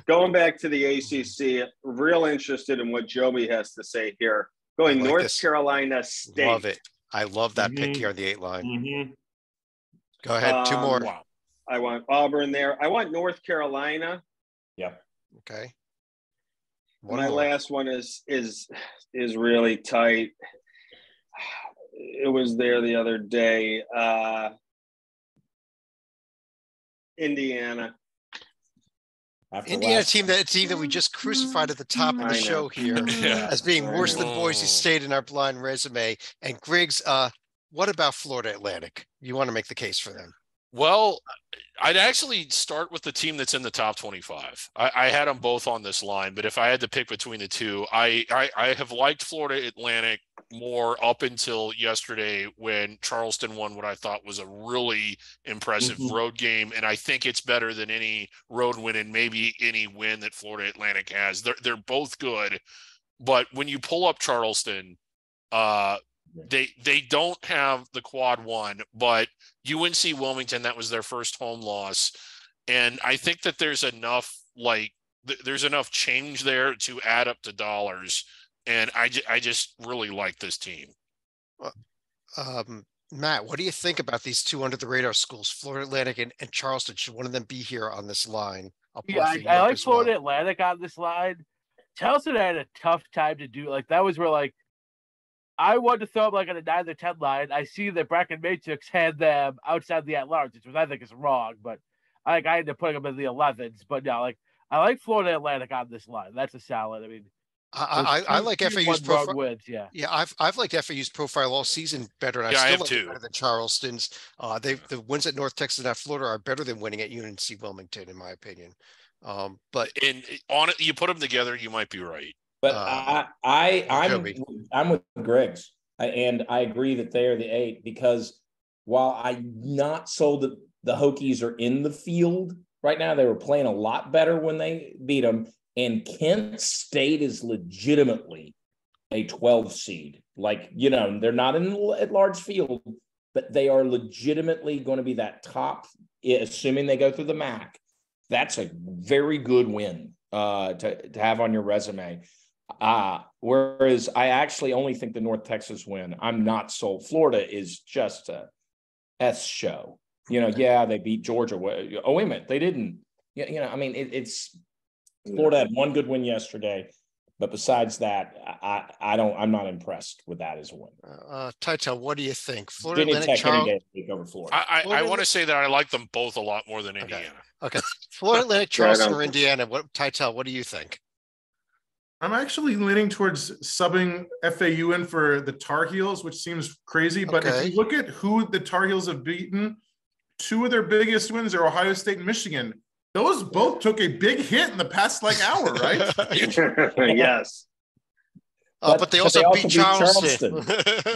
[SPEAKER 6] Going back to the ACC, real interested in what Joby has to say here. Going North Carolina State.
[SPEAKER 1] Love it. I love that pick here on the 8 line. Go ahead. 2 more.
[SPEAKER 6] Wow. I want Auburn there. I want North Carolina.
[SPEAKER 7] Yeah.
[SPEAKER 1] Okay.
[SPEAKER 6] My last one is really tight. It was there the other day. Indiana.
[SPEAKER 1] Indiana team that we just crucified at the top of the show here as being worse than Boise State in our blind resume. And Griggs, what about Florida Atlantic? You want to make the case for them?
[SPEAKER 2] Well, I'd actually start with the team that's in the top 25. I had them both on this line, but if I had to pick between the 2, I have liked Florida Atlantic more up until yesterday when Charleston won what I thought was a really impressive road game. And I think it's better than any road win and maybe any win that Florida Atlantic has. They're both good. But when you pull up Charleston, they don't have the quad one, but UNC Wilmington, that was their first home loss. And I think that there's enough there's enough change there to add up to dollars. And I just really like this team.
[SPEAKER 1] Matt, what do you think about these two under the radar schools, Florida Atlantic and Charleston? Should one of them be here on this line?
[SPEAKER 3] I like Florida Atlantic on this line. Charleston had a tough time to do. Like, that was where, I wanted to throw them on a 9 or 10 line. I see that Bracket Matrix had them outside the at-large, which I think is wrong, but I ended up putting them in the 11s. But no, I like Florida Atlantic on this line. That's a solid. I mean,
[SPEAKER 1] I like FAU's profile.
[SPEAKER 3] Wins, yeah.
[SPEAKER 1] I've liked FAU's profile all season better, and I still like it better than Charleston's. The wins at North Texas and at Florida are better than winning at UNC Wilmington, in my opinion. But
[SPEAKER 2] on it, you put them together, you might be right.
[SPEAKER 7] But I'm with Greg's, and I agree that they are the 8, because while I'm not sold that the Hokies are in the field right now, they were playing a lot better when they beat them. And Kent State is legitimately a 12 seed. They're not in at large field, but they are legitimately going to be that top, assuming they go through the MAC. That's a very good win to have on your resume. Whereas I actually only think the North Texas win, I'm not sold. Florida is just a S show. They beat Georgia. Oh, wait a minute. They didn't. It's Florida had one good win yesterday, but besides that, I'm not impressed with that as a win.
[SPEAKER 1] Titel, what do you think? Florida Atlantic
[SPEAKER 7] take over Florida.
[SPEAKER 2] I want to say that I like them both a lot more than Indiana.
[SPEAKER 1] Okay. Florida Atlantic, Charleston, or Indiana? Titel, what do you think?
[SPEAKER 4] I'm actually leaning towards subbing FAU in for the Tar Heels, which seems crazy. But if you look at who the Tar Heels have beaten, 2 of their biggest wins are Ohio State and Michigan. Those both took a big hit in the past hour, right?
[SPEAKER 6] Yes.
[SPEAKER 1] But they also beat Charleston.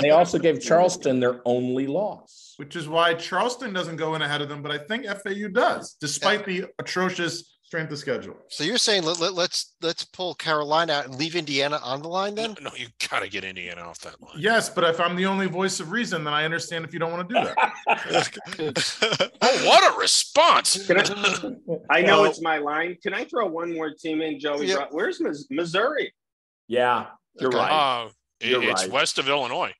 [SPEAKER 7] They also gave Charleston their only loss.
[SPEAKER 4] Which is why Charleston doesn't go in ahead of them, but I think FAU does, despite the atrocious strength of schedule.
[SPEAKER 1] So you're saying let's pull Carolina out and leave Indiana on the line then?
[SPEAKER 2] No, you got to get Indiana off that line.
[SPEAKER 4] Yes, but if I'm the only voice of reason, then I understand if you don't want to do
[SPEAKER 2] that. Oh, what a response.
[SPEAKER 6] I know it's my line. Can I throw one more team in, Joey? Yeah. Where's Missouri?
[SPEAKER 7] Yeah, you're right.
[SPEAKER 2] It's west of Illinois.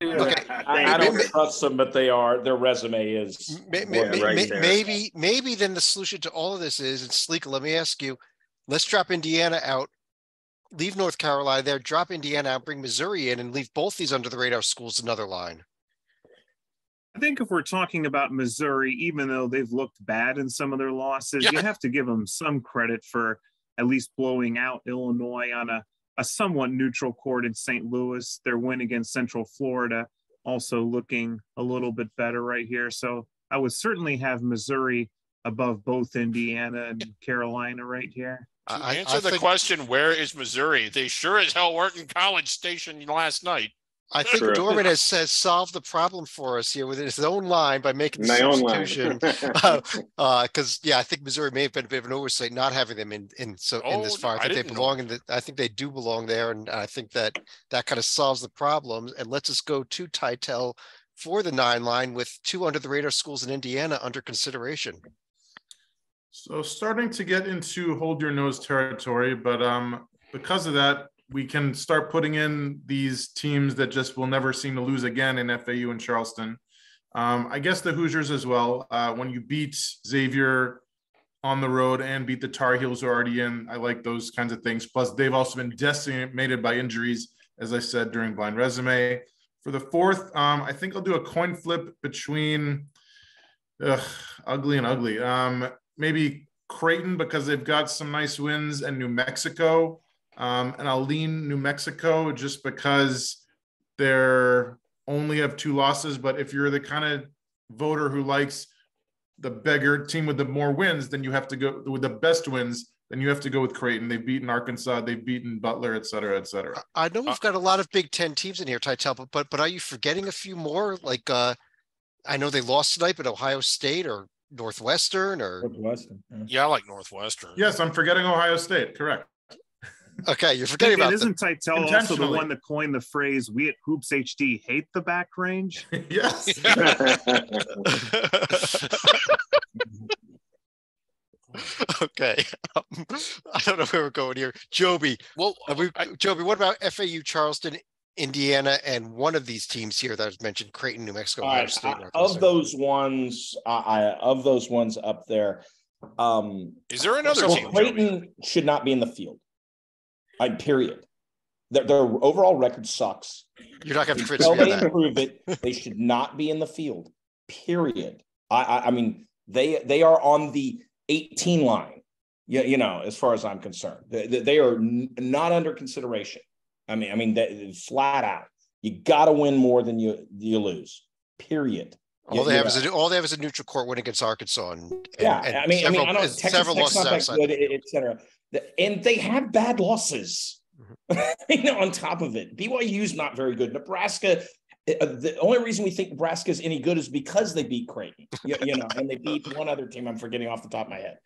[SPEAKER 1] Okay,
[SPEAKER 7] I don't trust them, but their resume is
[SPEAKER 1] maybe then the solution to all of this is, and Sleek, let me ask you, let's drop Indiana out, leave North Carolina there, drop Indiana out, bring Missouri in, and leave both these under the radar schools another line.
[SPEAKER 5] I think if we're talking about Missouri, even though they've looked bad in some of their losses, you have to give them some credit for at least blowing out Illinois on a somewhat neutral court in St. Louis. Their win against Central Florida also looking a little bit better right here. So I would certainly have Missouri above both Indiana and Carolina right here.
[SPEAKER 2] To answer the question, where is Missouri? They sure as hell weren't in College Station last night.
[SPEAKER 1] I think Dorman has solved the problem for us here with his own line by making the substitution. Because I think Missouri may have been a bit of an oversight not having them in this far. I think they belong I think they do belong there, and I think that kind of solves the problem. And let's just go to Titel for the 9 line with 2 under the radar schools in Indiana under consideration.
[SPEAKER 4] So starting to get into hold your nose territory, but because of that, we can start putting in these teams that just will never seem to lose again in FAU and Charleston. I guess the Hoosiers as well. When you beat Xavier on the road and beat the Tar Heels who are already in, I like those kinds of things. Plus, they've also been decimated by injuries, as I said during Blind Resume. For the 4th, I think I'll do a coin flip between ugly and ugly. Maybe Creighton, because they've got some nice wins, and New Mexico. And I'll lean New Mexico just because they're only have 2 losses. But if you're the kind of voter who likes the beggar team with the more wins, then you have to go with the best wins. Then you have to go with Creighton. They've beaten Arkansas. They've beaten Butler, et cetera, et cetera.
[SPEAKER 1] I know we've got a lot of Big Ten teams in here, Titel, but are you forgetting a few more? Like I know they lost tonight, but Ohio State or Northwestern or
[SPEAKER 7] Northwestern.
[SPEAKER 2] Yeah, I like Northwestern.
[SPEAKER 4] Yes, I'm forgetting Ohio State. Correct.
[SPEAKER 1] Okay, you're forgetting about
[SPEAKER 5] it. Isn't Titel also the one that coined the phrase, we at Hoops HD hate the back range?
[SPEAKER 4] Yes.
[SPEAKER 1] Okay. I don't know where we're going here. Joby. Well, Joby, what about FAU, Charleston, Indiana, and one of these teams here that was mentioned, Creighton, New Mexico, Ohio State,
[SPEAKER 7] of those ones up there.
[SPEAKER 2] Is there another team?
[SPEAKER 7] Creighton should not be in the field. Period. Their overall record sucks.
[SPEAKER 1] You're not going to
[SPEAKER 7] improve it. They should not be in the field. Period. I mean, they are on the 18 line. You know, as far as I'm concerned, they are not under consideration. I mean, they, flat out, you got to win more than you lose. Period.
[SPEAKER 1] All they have is a neutral court win against Arkansas.
[SPEAKER 7] I know Texas Tech's not that good, et cetera. And they have bad losses. On top of it, BYU's not very good. Nebraska, the only reason we think Nebraska is any good is because they beat Creighton. And they beat one other team I'm forgetting off the top of my head.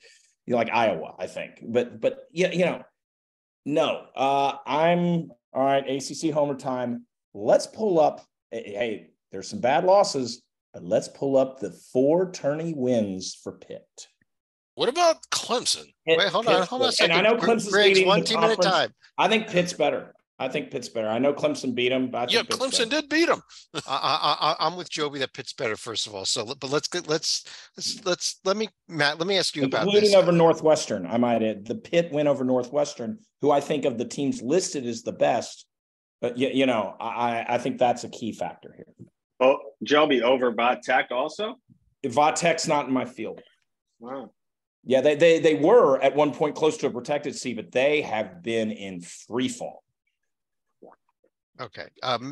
[SPEAKER 7] Like Iowa, I think. But no. I'm all right. ACC homer time. Let's pull up. Hey, there's some bad losses, but let's pull up the 4 tourney wins for Pitt.
[SPEAKER 2] What about Clemson?
[SPEAKER 1] Wait, hold on a second.
[SPEAKER 7] And I know Clemson's beating
[SPEAKER 1] one team at a time.
[SPEAKER 7] I think Pitt's better. I know Clemson beat them. But
[SPEAKER 2] Clemson did beat them.
[SPEAKER 1] I'm with Joby that Pitt's better, first of all. So, but let me ask you about this.
[SPEAKER 7] Including over Northwestern, I might add. The Pitt win over Northwestern, who I think of the teams listed as the best. But I think that's a key factor here.
[SPEAKER 6] Oh, Joby over Vatech also?
[SPEAKER 7] Vatech's not in my field.
[SPEAKER 6] Wow.
[SPEAKER 7] Yeah, they were at one point close to a protected seed, but they have been in free fall.
[SPEAKER 1] Okay.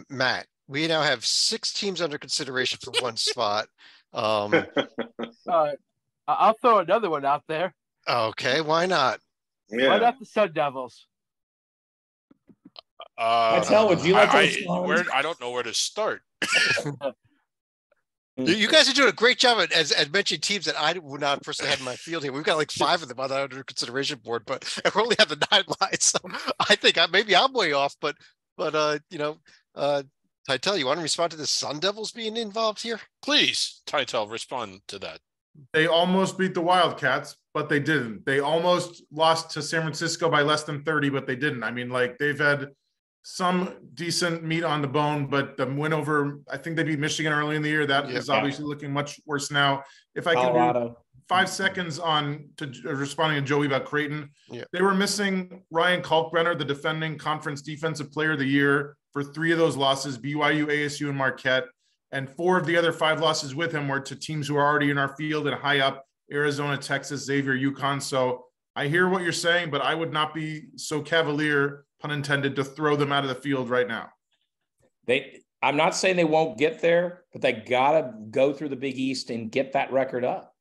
[SPEAKER 1] Matt, we now have 6 teams under consideration for one spot.
[SPEAKER 3] I'll throw another one out there.
[SPEAKER 1] Okay, why not?
[SPEAKER 3] Yeah. Why not the Sun Devils?
[SPEAKER 7] Would you like
[SPEAKER 2] I don't know where to start.
[SPEAKER 1] You guys are doing a great job at mentioning teams that I would not personally have in my field here. We've got like 5 of them on the under consideration board, but we only have the 9 lines. So I think maybe I'm way off, but Titel, you want to respond to the Sun Devils being involved here?
[SPEAKER 2] Please, Titel, respond to that.
[SPEAKER 4] They almost beat the Wildcats, but they didn't. They almost lost to San Francisco by less than 30, but they didn't. I mean, like, they've had some decent meat on the bone, but the win over, I think they beat Michigan early in the year. That is obviously looking much worse now. If I can do 5 seconds on to responding to Joey about Creighton, they were missing Ryan Kalkbrenner, the defending conference defensive player of the year, for 3 of those losses, BYU, ASU, and Marquette. And 4 of the other 5 losses with him were to teams who are already in our field and high up: Arizona, Texas, Xavier, UConn. So I hear what you're saying, but I would not be so cavalier, pun intended, to throw them out of the field right now.
[SPEAKER 7] I'm not saying they won't get there, but they got to go through the Big East and get that record up.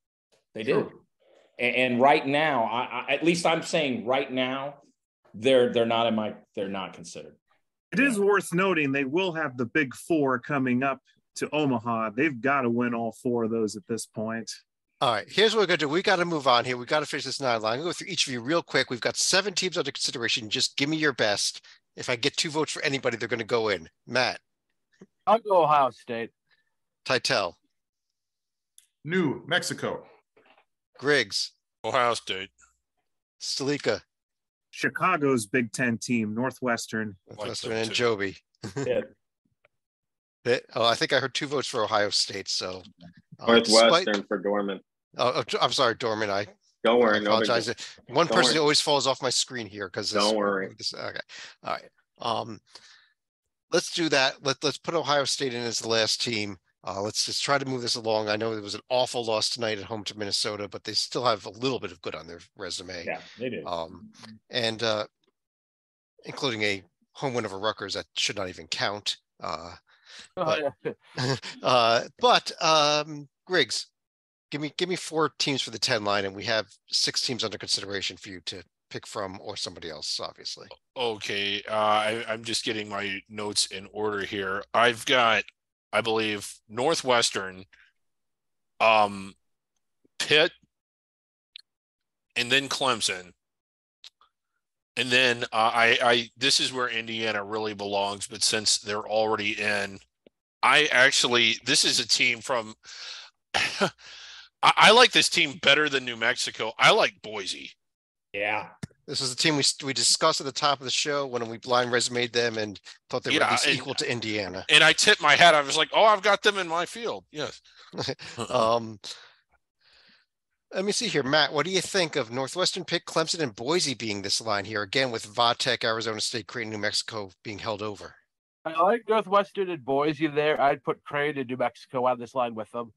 [SPEAKER 7] They do. And right now, at least I'm saying right now, they're not considered.
[SPEAKER 5] It is worth noting they will have the Big 4 coming up to Omaha. They've got to win all 4 of those at this point.
[SPEAKER 1] All right, here's what we're going to do. We got to move on here. We got to finish this 9 line. I'm going to go through each of you real quick. We've got 7 teams under consideration. Just give me your best. If I get 2 votes for anybody, they're going to go in. Matt.
[SPEAKER 3] I'll go Ohio State.
[SPEAKER 1] Titel.
[SPEAKER 4] New Mexico.
[SPEAKER 1] Griggs.
[SPEAKER 2] Ohio State.
[SPEAKER 1] Stalika.
[SPEAKER 5] Chicago's Big 10 team, Northwestern.
[SPEAKER 1] And Joby. I think I heard 2 votes for Ohio State. So
[SPEAKER 6] Northwestern for Dorman.
[SPEAKER 1] Oh, I'm sorry, Dorman.
[SPEAKER 6] Don't worry.
[SPEAKER 1] I apologize. One person always falls off my screen here because.
[SPEAKER 6] Don't worry.
[SPEAKER 1] Okay. All right. Let's do that. Let's put Ohio State in as the last team. Let's just try to move this along. I know it was an awful loss tonight at home to Minnesota, but they still have a little bit of good on their resume.
[SPEAKER 7] Yeah, they do.
[SPEAKER 1] And including a home win over Rutgers that should not even count. But Griggs, give me 4 teams for the 10 line, and we have 6 teams under consideration for you to pick from, or somebody else, obviously.
[SPEAKER 2] Okay, I'm just getting my notes in order here. I've got, I believe, Northwestern, Pitt, and then Clemson. And then this is where Indiana really belongs, but since they're already in, this is a team from, I like this team better than New Mexico. I like Boise.
[SPEAKER 7] Yeah.
[SPEAKER 1] This is the team we discussed at the top of the show when we blind resumed them and thought they were at least equal to Indiana.
[SPEAKER 2] And I tipped my hat. I was like, oh, I've got them in my field. Yes.
[SPEAKER 1] Let me see here. Matt, what do you think of Northwestern, Pitt, Clemson, and Boise being this line here? Again, with Vatech, Arizona State, Creighton, New Mexico being held over.
[SPEAKER 3] I like Northwestern and Boise there. I'd put Creighton and New Mexico on this line with them.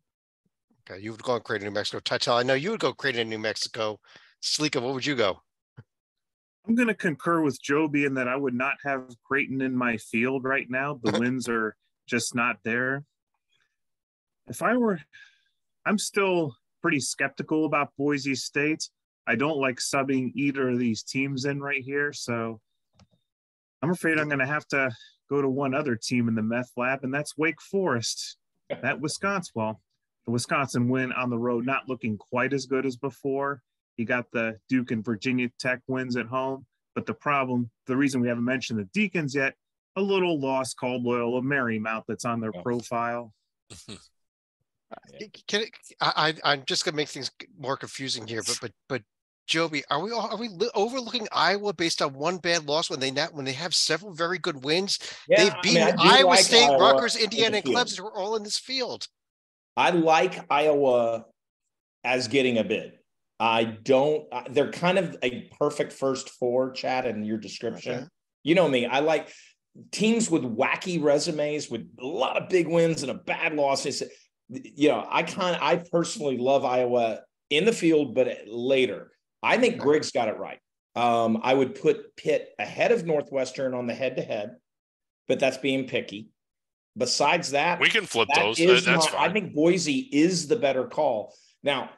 [SPEAKER 1] Okay, you would go on Creighton, New Mexico. Titel, I know you would go Creighton, New Mexico. Slika, what would you go?
[SPEAKER 5] I'm going to concur with Joby in that I would not have Creighton in my field right now. The wins are just not there. I'm still pretty skeptical about Boise State. I don't like subbing either of these teams in right here. So I'm afraid I'm going to have to go to one other team in the meth lab, and that's Wake Forest. The Wisconsin win on the road, not looking quite as good as before. You got the Duke and Virginia Tech wins at home. But the reason we haven't mentioned the Deacons yet, a little loss called Loyola Marymount that's on their profile.
[SPEAKER 1] I'm just going to make things more confusing here, but Joby, are we overlooking Iowa based on one bad loss when they have several very good wins?
[SPEAKER 7] Yeah,
[SPEAKER 1] they've beaten Iowa State, Rutgers, Indiana, and Clemson, who are all in this field.
[SPEAKER 7] I like Iowa as getting a bid. They're kind of a perfect first four, Chad, in your description. Okay. You know me, I like teams with wacky resumes with a lot of big wins and a bad loss. I personally love Iowa in the field, but later. I think Griggs got it right. I would put Pitt ahead of Northwestern on the head-to-head, but that's being picky. Besides that,
[SPEAKER 2] we can flip those. That's fine.
[SPEAKER 7] I think Boise is the better call. Now,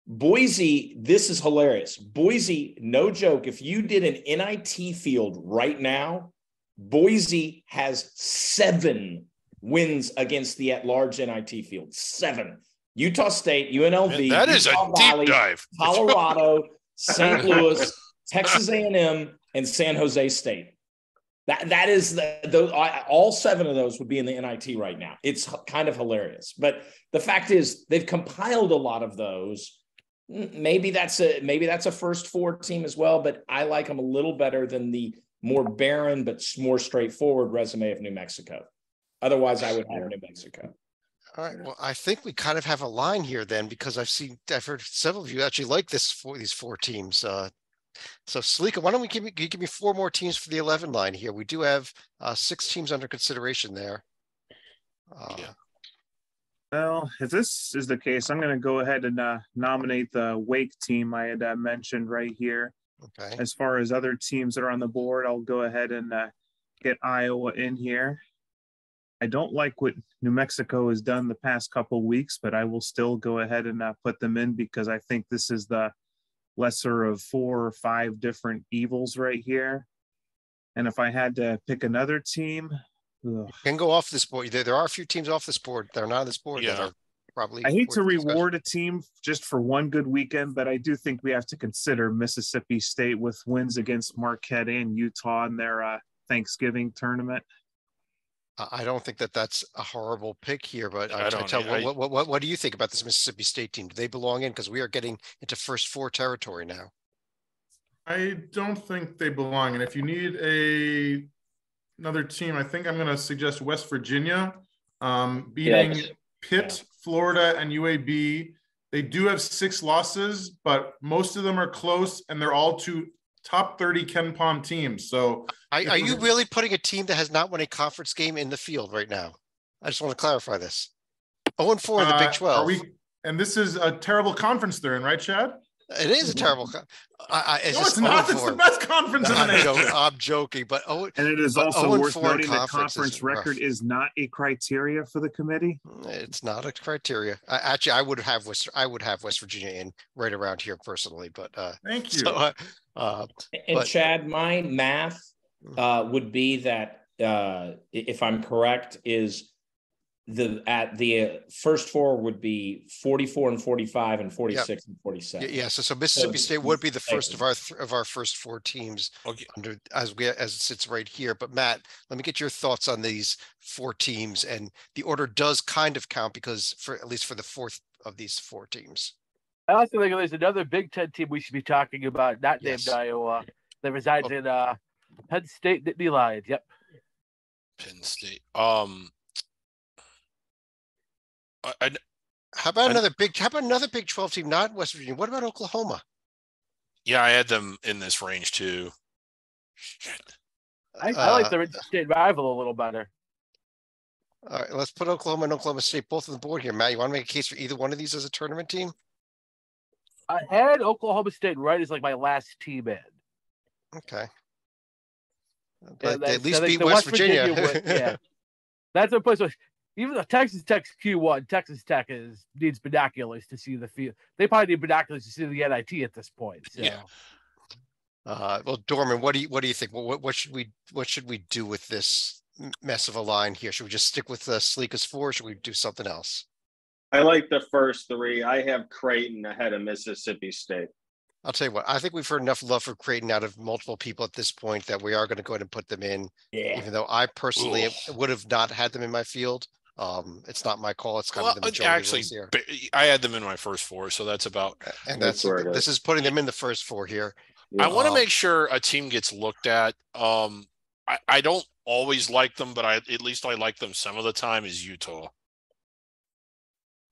[SPEAKER 7] Boise, this is hilarious. Boise, no joke, if you did an NIT field right now, Boise has 7 wins against the at-large NIT field. 7. Utah State, UNLV,
[SPEAKER 2] that is
[SPEAKER 7] Utah
[SPEAKER 2] a
[SPEAKER 7] Valley,
[SPEAKER 2] deep dive.
[SPEAKER 7] Colorado, St. Louis, Texas A&M, and San Jose State. That is all 7 of those would be in the NIT right now. It's kind of hilarious, but the fact is they've compiled a lot of those. Maybe that's a first 4 team as well, but I like them a little better than the more barren but more straightforward resume of New Mexico. Otherwise, I would have New Mexico.
[SPEAKER 1] All right. Well, I think we kind of have a line here then, because I've heard several of you actually like these 4 teams. So Salika, why don't you give me 4 more teams for the 11 line here? We do have 6 teams under consideration there.
[SPEAKER 5] Well, if this is the case, I'm going to go ahead and nominate the Wake team I had mentioned right here.
[SPEAKER 1] Okay.
[SPEAKER 5] As far as other teams that are on the board, I'll go ahead and get Iowa in here. I don't like what New Mexico has done the past couple weeks, but I will still go ahead and put them in because I think this is the lesser of 4 or 5 different evils right here. And if I had to pick another team,
[SPEAKER 1] can go off this board. There are a few teams off this board that are not on this board that are probably.
[SPEAKER 5] I hate to reward a team just for one good weekend, but I do think we have to consider Mississippi State with wins against Marquette and Utah in their Thanksgiving tournament.
[SPEAKER 1] I don't think that's a horrible pick here, but what do you think about this Mississippi State team? Do they belong in? Because we are getting into first 4 territory now.
[SPEAKER 4] I don't think they belong. And if you need another team, I think I'm going to suggest West Virginia beating Pitt, Florida, and UAB. They do have 6 losses, but most of them are close, and they're all to top 30 KenPom teams. So
[SPEAKER 1] are you really putting a team that has not won a conference game in the field right now? I just want to clarify this. 0-4 in the Big 12.
[SPEAKER 4] And this is a terrible conference they're in, right, Chad?
[SPEAKER 1] It is a terrible.
[SPEAKER 4] It's not. It's the best conference in the nation.
[SPEAKER 1] I'm joking, but
[SPEAKER 5] and it is also worth noting that conference record is not a criteria for the committee.
[SPEAKER 1] It's not a criteria. I would have West Virginia in right around here personally, but
[SPEAKER 4] thank you.
[SPEAKER 7] So, Chad, my math would be that if I'm correct, is the first four would be 44 and 45 and 46 and 47.
[SPEAKER 1] Yeah. So Mississippi State would be the first of our first four teams as it sits right here. But Matt, let me get your thoughts on these four teams, and the order does kind of count because at least for the fourth of these four teams.
[SPEAKER 3] I also think there's another Big Ten team we should be talking about, not named Iowa, that resides in Penn State, Nittany Lions. Yep.
[SPEAKER 2] Penn State.
[SPEAKER 1] How about another Big 12 team, not West Virginia? What about Oklahoma?
[SPEAKER 2] Yeah, I had them in this range too.
[SPEAKER 3] I like the state rival a little better.
[SPEAKER 1] All right, let's put Oklahoma and Oklahoma State both on the board here. Matt, you want to make a case for either one of these as a tournament team?
[SPEAKER 3] I had Oklahoma State right as like my last team in.
[SPEAKER 1] Okay. But they at least beat West Virginia.
[SPEAKER 3] Yeah. That's a place where even though Texas Tech's Q1, Texas Tech needs binoculars to see the field. They probably need binoculars to see the NIT at this point. So.
[SPEAKER 2] Yeah.
[SPEAKER 1] Well, Dorman, what do you think? What should we do with this mess of a line here? Should we just stick with Sleeka's 4? Or should we do something else?
[SPEAKER 6] I like the first three. I have Creighton ahead of Mississippi State.
[SPEAKER 1] I'll tell you what, I think we've heard enough love for Creighton out of multiple people at this point that we are going to go ahead and put them in. Yeah. Even though I personally would have not had them in my field. It's not my call. It's kind of the majority
[SPEAKER 2] actually,
[SPEAKER 1] here.
[SPEAKER 2] I had them in my first 4, so that's about.
[SPEAKER 1] And this is putting them in the first 4 here.
[SPEAKER 2] Yeah. I want to make sure a team gets looked at. I don't always like them, but at least I like them some of the time. Is Utah.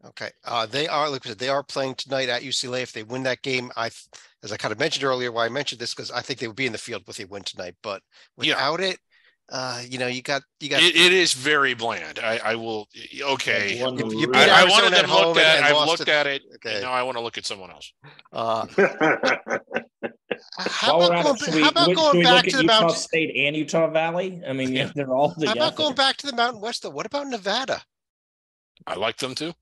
[SPEAKER 1] Okay. They are playing tonight at UCLA. If they win that game, as I kind of mentioned earlier, why I mentioned this, because I think they would be in the field if they win tonight. But without it, you got.
[SPEAKER 2] It is very bland. I will. Okay.
[SPEAKER 1] I
[SPEAKER 2] wanted them looked at. I've looked at it. Okay. Now I want to look at someone else.
[SPEAKER 7] How about going back to the Utah State and Utah Valley? I mean, they're all together.
[SPEAKER 1] How about going back to the Mountain West though? What about Nevada?
[SPEAKER 2] I like them too.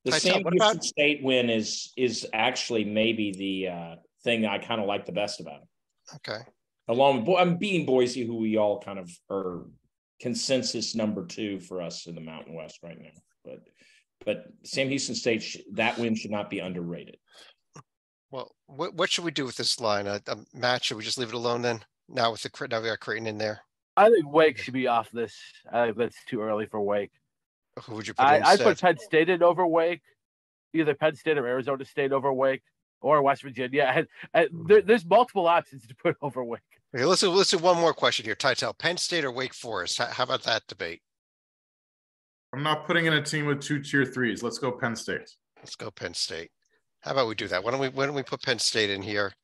[SPEAKER 7] The Sam Houston State win is actually maybe the thing I kind of like the best about it.
[SPEAKER 1] Okay.
[SPEAKER 7] Along with I'm being Boise, who we all kind of are consensus number 2 for us in the Mountain West right now. But Sam Houston State, that win should not be underrated.
[SPEAKER 1] Well, what should we do with this line? Matt, should we just leave it alone then? Now we got Creighton in there.
[SPEAKER 3] I think Wake should be off this. I think that's too early for Wake.
[SPEAKER 1] Who would you put in
[SPEAKER 3] I'd put Penn State in over Wake, either Penn State or Arizona State over Wake, or West Virginia. There's multiple options to put over Wake.
[SPEAKER 1] Okay, let's do one more question here. Titel, Penn State or Wake Forest? How about that debate?
[SPEAKER 4] I'm not putting in a team with 2 tier 3s. Let's go Penn State.
[SPEAKER 1] Let's go Penn State. How about we do that? Why don't we put Penn State in here?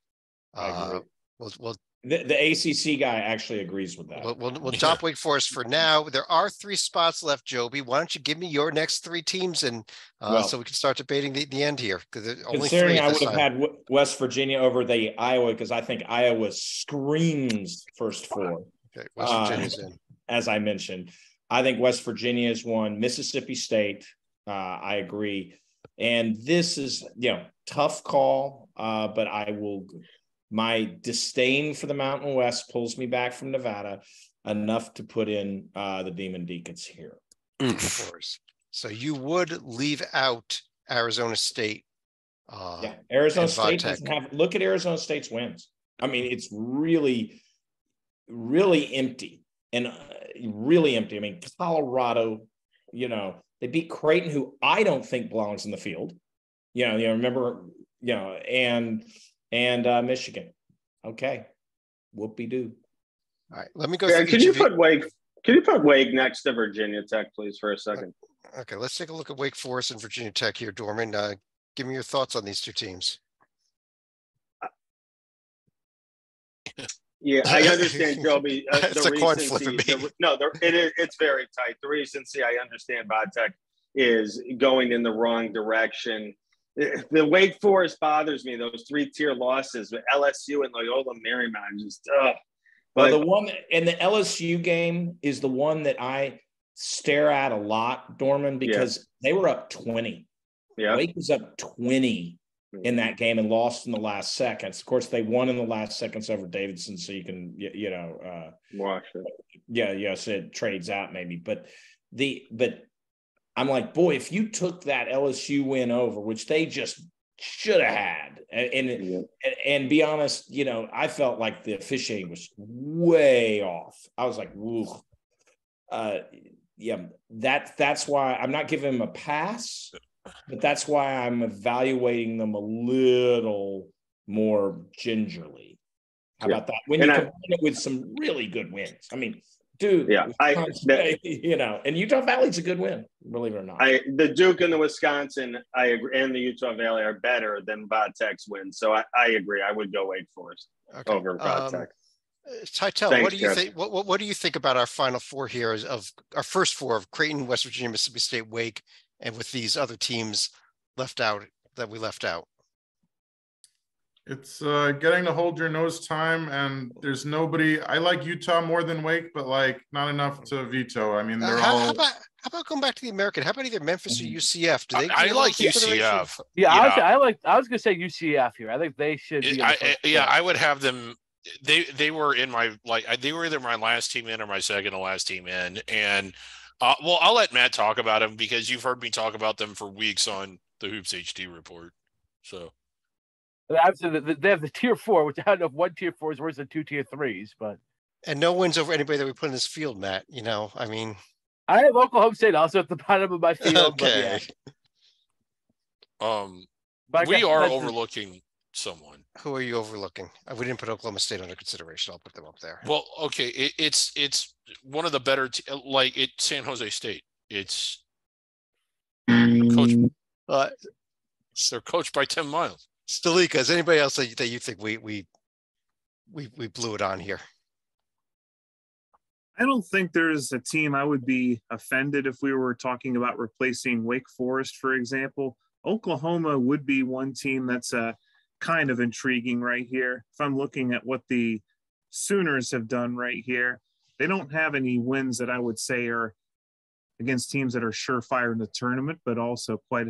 [SPEAKER 1] We'll
[SPEAKER 7] The ACC guy actually agrees with that.
[SPEAKER 1] We'll drop Wake Forest for now. There are 3 spots left, Joby. Why don't you give me your next 3 teams, and so we can start debating the end here?
[SPEAKER 7] Considering I would have had West Virginia over the Iowa, because I think Iowa screams first 4.
[SPEAKER 1] Okay, West Virginia's in.
[SPEAKER 7] As I mentioned, I think West Virginia is one. Mississippi State, I agree. And this is, tough call, but I will. My disdain for the Mountain West pulls me back from Nevada enough to put in the Demon Deacons here.
[SPEAKER 1] Of course. So you would leave out Arizona State.
[SPEAKER 7] Arizona State doesn't have. Look at Arizona State's wins. I mean, it's really, really empty and really empty. I mean, Colorado, they beat Creighton, who I don't think belongs in the field. Remember, and Michigan. Okay. Whoopie-doo.
[SPEAKER 1] All right. Let me go.
[SPEAKER 6] Can you put Wake next to Virginia Tech, please, for a second?
[SPEAKER 1] Okay. Let's take a look at Wake Forest and Virginia Tech here, Dorman. Give me your thoughts on these 2 teams.
[SPEAKER 6] Yeah, I understand, Joby.
[SPEAKER 1] It's a coin flip for me.
[SPEAKER 6] It's very tight. The recency, I understand Vodtech is going in the wrong direction. The Wake Forest bothers me. Those 3-tier losses with LSU and Loyola Marymount, just
[SPEAKER 7] But the one in the LSU game is the one that I stare at a lot, Dorman, because they were up 20.
[SPEAKER 6] Yeah,
[SPEAKER 7] Wake was up 20 in that game and lost in the last seconds. Of course, they won in the last seconds over Davidson, so you can
[SPEAKER 6] watch it.
[SPEAKER 7] So it trades out maybe, but I'm like, boy, if you took that LSU win over, which they just should have had, and be honest, you know, I felt like the officiating was way off. I was like, woo. Yeah, that's why I'm not giving them a pass, but that's why I'm evaluating them a little more gingerly. How about that? When you combine it with some really good wins. I mean, dude, you know, and Utah Valley's a good win, believe it or not.
[SPEAKER 6] The Duke and the Wisconsin, I agree, and the Utah Valley are better than Va-Tech's wins. So I agree. I would go Wake Forest over Va-Tech.
[SPEAKER 1] Tytel, what do you think? What do you think about our final four here of our first four of Creighton, West Virginia, Mississippi State, Wake, and with these other teams left out that we left out?
[SPEAKER 4] It's getting to hold your nose time, and there's nobody. I like Utah more than Wake, but like not enough to veto. I mean, they're all.
[SPEAKER 1] How about going back to the American? How about either Memphis or UCF? Do they?
[SPEAKER 2] I like UCF.
[SPEAKER 3] Yeah, I was gonna say UCF here. I think they should be.
[SPEAKER 2] I would have them. They were in my they were either my last team in or my second to last team in, and well, I'll let Matt talk about them because you've heard me talk about them for weeks on the Hoops HD report. So.
[SPEAKER 3] Absolutely, they have the tier 4, which I don't know if one tier 4 is worse than two tier 3s, but
[SPEAKER 1] no wins over anybody that we put in this field, Matt. You know, I mean,
[SPEAKER 3] I have Oklahoma State also at the bottom of my field.
[SPEAKER 1] Okay.
[SPEAKER 3] But
[SPEAKER 2] we are overlooking someone.
[SPEAKER 1] Who are you overlooking? We didn't put Oklahoma State under consideration. I'll put them up there.
[SPEAKER 2] Well, okay, it's one of the better it's San Jose State. It's coached. They're coached by Tim Miles.
[SPEAKER 1] Stalika, is anybody else that you think we blew it on here?
[SPEAKER 5] I don't think there's a team I would be offended if we were talking about replacing Wake Forest, for example. Oklahoma would be one team that's kind of intriguing right here. If I'm looking at what the Sooners have done right here, they don't have any wins that I would say are against teams that are surefire in the tournament, but also quite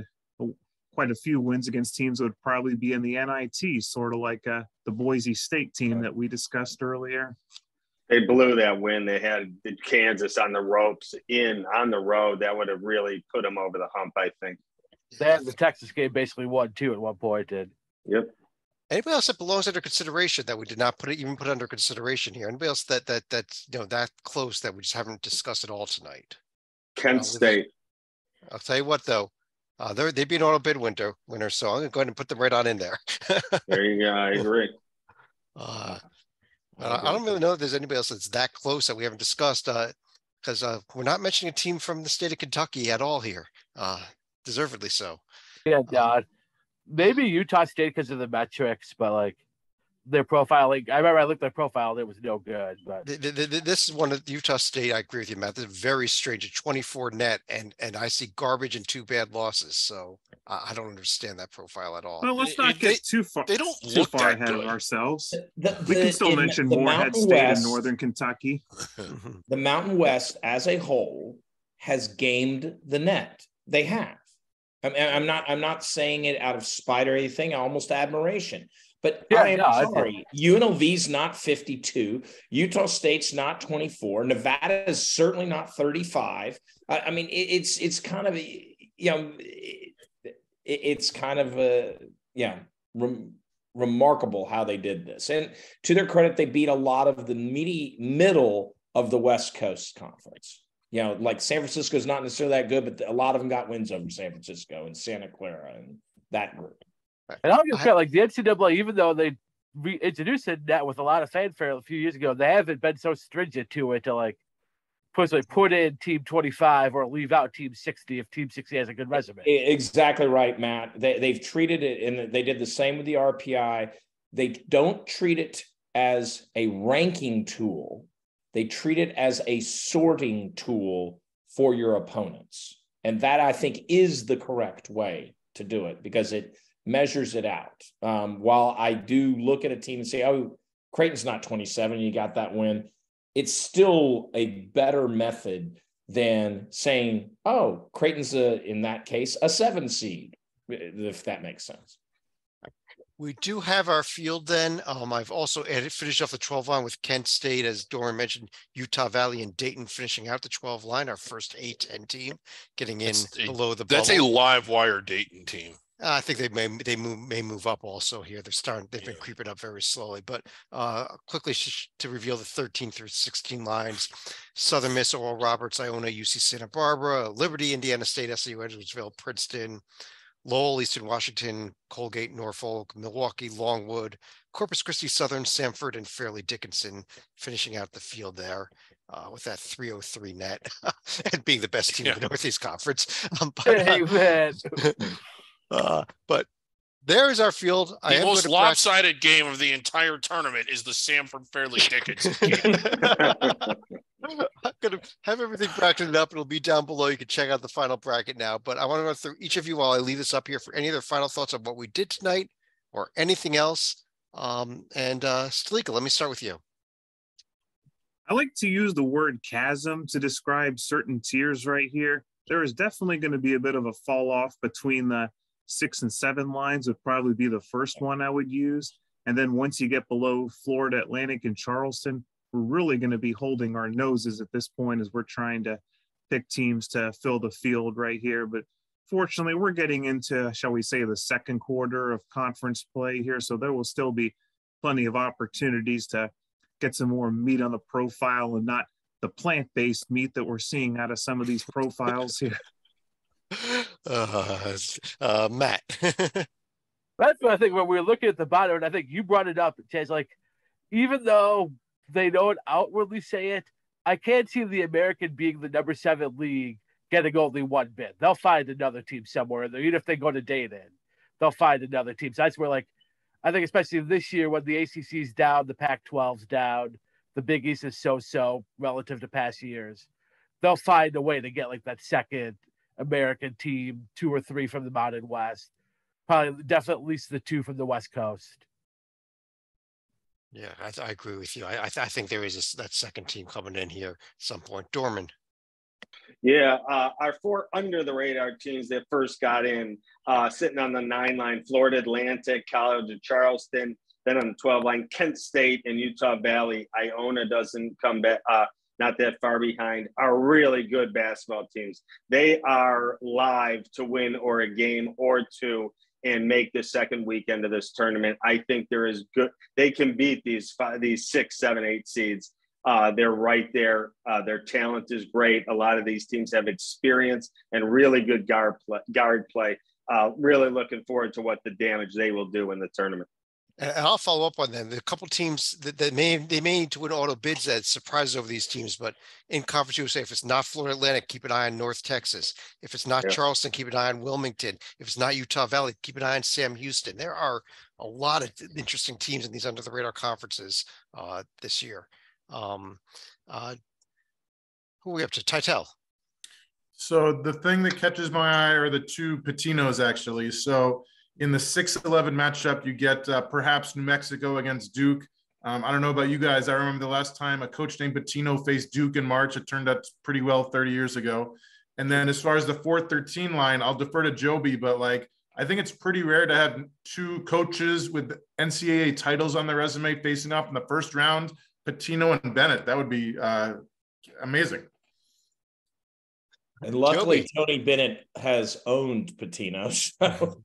[SPEAKER 5] a few wins against teams that would probably be in the NIT, sort of like the Boise State team that we discussed earlier.
[SPEAKER 6] They blew that win. They had Kansas on the ropes on the road. That would have really put them over the hump, I think.
[SPEAKER 3] They had the Texas game basically 1-2 at one point.
[SPEAKER 6] Yep.
[SPEAKER 1] Anybody else that belongs under consideration that we did not put under consideration here? Anybody else that's that close that we just haven't discussed at all tonight?
[SPEAKER 6] Kent State.
[SPEAKER 1] I'll tell you what though. They'd be an auto bid winner, so I'm going to go ahead and put them right on in there.
[SPEAKER 6] There you go. I agree.
[SPEAKER 1] I don't really know if there's anybody else that's that close that we haven't discussed because we're not mentioning a team from the state of Kentucky at all here, deservedly so.
[SPEAKER 3] Yeah, maybe Utah State because of the metrics, but like their profiling. I remember I looked at their profile; it was no good. But
[SPEAKER 1] this is one of Utah State. I agree with you, Matt. This is very strange. At 24 net, and I see garbage and 2 bad losses. So I don't understand that profile at all.
[SPEAKER 5] Well, let's not get too far.
[SPEAKER 2] They don't
[SPEAKER 5] too
[SPEAKER 2] look
[SPEAKER 5] far
[SPEAKER 2] that
[SPEAKER 5] ahead
[SPEAKER 2] good
[SPEAKER 5] of ourselves. We can still mention Morehead State in Northern Kentucky.
[SPEAKER 7] The Mountain West, as a whole, has gamed the net. They have. I'm not saying it out of spite or anything. Almost admiration. But I'm sorry, UNLV's not 52. Utah State's not 24. Nevada is certainly not 35. I mean, it's kind of, it's kind of remarkable how they did this. And to their credit, they beat a lot of the middle of the West Coast Conference. You know, like San Francisco's not necessarily that good, but a lot of them got wins over San Francisco and Santa Clara and that group.
[SPEAKER 3] And I'll just feel like the NCAA, even though they introduced that with a lot of fanfare a few years ago, they haven't been so stringent to it to like put in team 25 or leave out team 60 if team 60 has a good resume.
[SPEAKER 7] Exactly right, Matt. They've treated it, and they did the same with the RPI. They don't treat it as a ranking tool. They treat it as a sorting tool for your opponents. And that, I think, is the correct way to do it because it measures it out. While I do look at a team and say, oh, Creighton's not 27, you got that win. It's still a better method than saying, oh, Creighton's, in that case, a 7 seed, if that makes sense.
[SPEAKER 1] We do have our field then. I've also finished off the 12 line with Kent State, as Doran mentioned, Utah Valley and Dayton finishing out the 12 line, our first A-10 team, getting in below the bubble.
[SPEAKER 2] That's a live wire Dayton team.
[SPEAKER 1] I think they may move up also here. They've been creeping up very slowly, but quickly to reveal the 13 through 16 lines: Southern Miss, Oral Roberts, Iona, UC Santa Barbara, Liberty, Indiana State, SIU, Edwardsville, Princeton, Lowell, Eastern Washington, Colgate, Norfolk, Milwaukee, Longwood, Corpus Christi, Southern, Samford, and Fairleigh Dickinson finishing out the field there with that 303 net and being the best team in the Northeast Conference. But there is our field.
[SPEAKER 2] The most lopsided game of the entire tournament is the Samford Fairleigh Dickinson game.
[SPEAKER 1] I'm going to have everything bracketed up. It'll be down below. You can check out the final bracket now. But I want to run through each of you while I leave this up here for any other final thoughts on what we did tonight or anything else. Stalika, let me start with you.
[SPEAKER 5] I like to use the word chasm to describe certain tiers right here. There is definitely going to be a bit of a fall off between the 6 and 7 lines would probably be the first one I would use. And then once you get below Florida Atlantic and Charleston, we're really going to be holding our noses at this point as we're trying to pick teams to fill the field right here. But fortunately, we're getting into, shall we say, the second quarter of conference play here. So there will still be plenty of opportunities to get some more meat on the profile and not the plant-based meat that we're seeing out of some of these profiles here.
[SPEAKER 1] Matt.
[SPEAKER 3] That's what I think when we were looking at the bottom, and I think you brought it up, Chaz, like, even though they don't outwardly say it, I can't see the American being the number 7 league getting only one bid. They'll find another team somewhere. Even if they go to Dayton, they'll find another team. So that's where, like, I think especially this year when the ACC's down, the Pac-12's down, the Big East is so relative to past years, they'll find a way to get like that second American team, 2 or 3 from the Mountain West, probably definitely at least the 2 from the West Coast.
[SPEAKER 1] Yeah, I agree with you. I think there is that second team coming in here at some point. Dorman.
[SPEAKER 6] Yeah, our 4 under the radar teams that first got in, sitting on the 9 line, Florida Atlantic, College of Charleston, then on the 12 line, Kent State and Utah Valley. Iona doesn't come back, not that far behind, are really good basketball teams. They are live to win or a game or 2 and make the second weekend of this tournament. I think there is good. They can beat these 6, 7, 8 seeds. They're right there. Their talent is great. A lot of these teams have experience and really good guard play. Really looking forward to what the damage they will do in the tournament.
[SPEAKER 1] And I'll follow up on them. There are a couple teams that may need to win auto bids that surprises over these teams, but in Conference USA, if it's not Florida Atlantic, keep an eye on North Texas. If it's not Charleston, keep an eye on Wilmington. If it's not Utah Valley, keep an eye on Sam Houston. There are a lot of interesting teams in these under the radar conferences this year. Who are we up to? Titel.
[SPEAKER 4] So the thing that catches my eye are the 2 Patinos, actually. So in the 6-11 matchup, you get perhaps New Mexico against Duke. I don't know about you guys. I remember the last time a coach named Patino faced Duke in March. It turned out pretty well 30 years ago. And then as far as the 4-13 line, I'll defer to Joby, but like, I think it's pretty rare to have 2 coaches with NCAA titles on their resume facing off in the first round, Patino and Bennett. That would be amazing.
[SPEAKER 7] And luckily, Tony Bennett has owned Patino. So.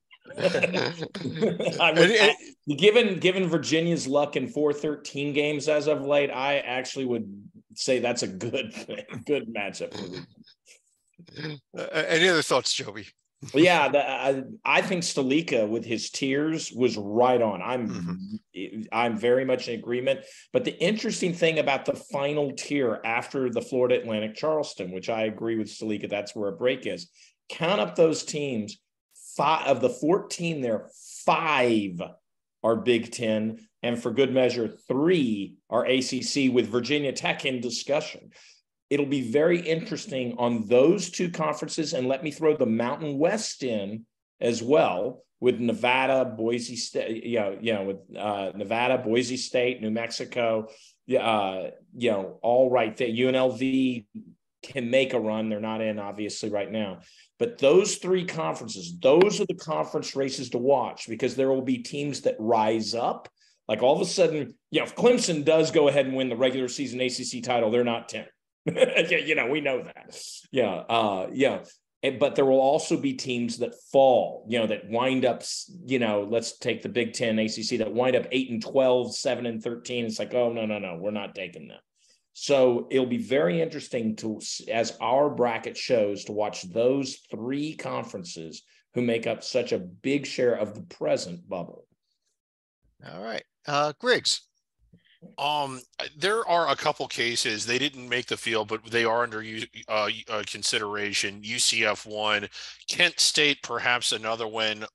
[SPEAKER 7] Given Virginia's luck in 4-13 games as of late, I actually would say that's a good matchup.
[SPEAKER 1] Any other thoughts, Joby?
[SPEAKER 7] Yeah, I think Stalika with his tiers was right on. I'm very much in agreement. But the interesting thing about the final tier after the Florida Atlantic Charleston, which I agree with Stalika, that's where a break is. Count up those teams. 5 of the 14 there, 5 are Big Ten, and for good measure, 3 are ACC with Virginia Tech in discussion. It'll be very interesting on those 2 conferences, and let me throw the Mountain West in as well with Nevada, Boise State, with Nevada, Boise State, New Mexico, all right there, UNLV, can make a run. They're not in, obviously, right now. But those three conferences, those are the conference races to watch, because there will be teams that rise up. Like all of a sudden, if Clemson does go ahead and win the regular season ACC title, they're not 10. We know that. But there will also be teams that fall, that wind up, let's take the Big Ten ACC, that wind up 8-12, 7-13. It's like, oh, no, we're not taking them. So it'll be very interesting as our bracket shows, to watch those three conferences who make up such a big share of the present bubble.
[SPEAKER 1] All right. Griggs.
[SPEAKER 2] There are a couple cases. They didn't make the field, but they are under consideration. UCF one, Kent State, perhaps another one.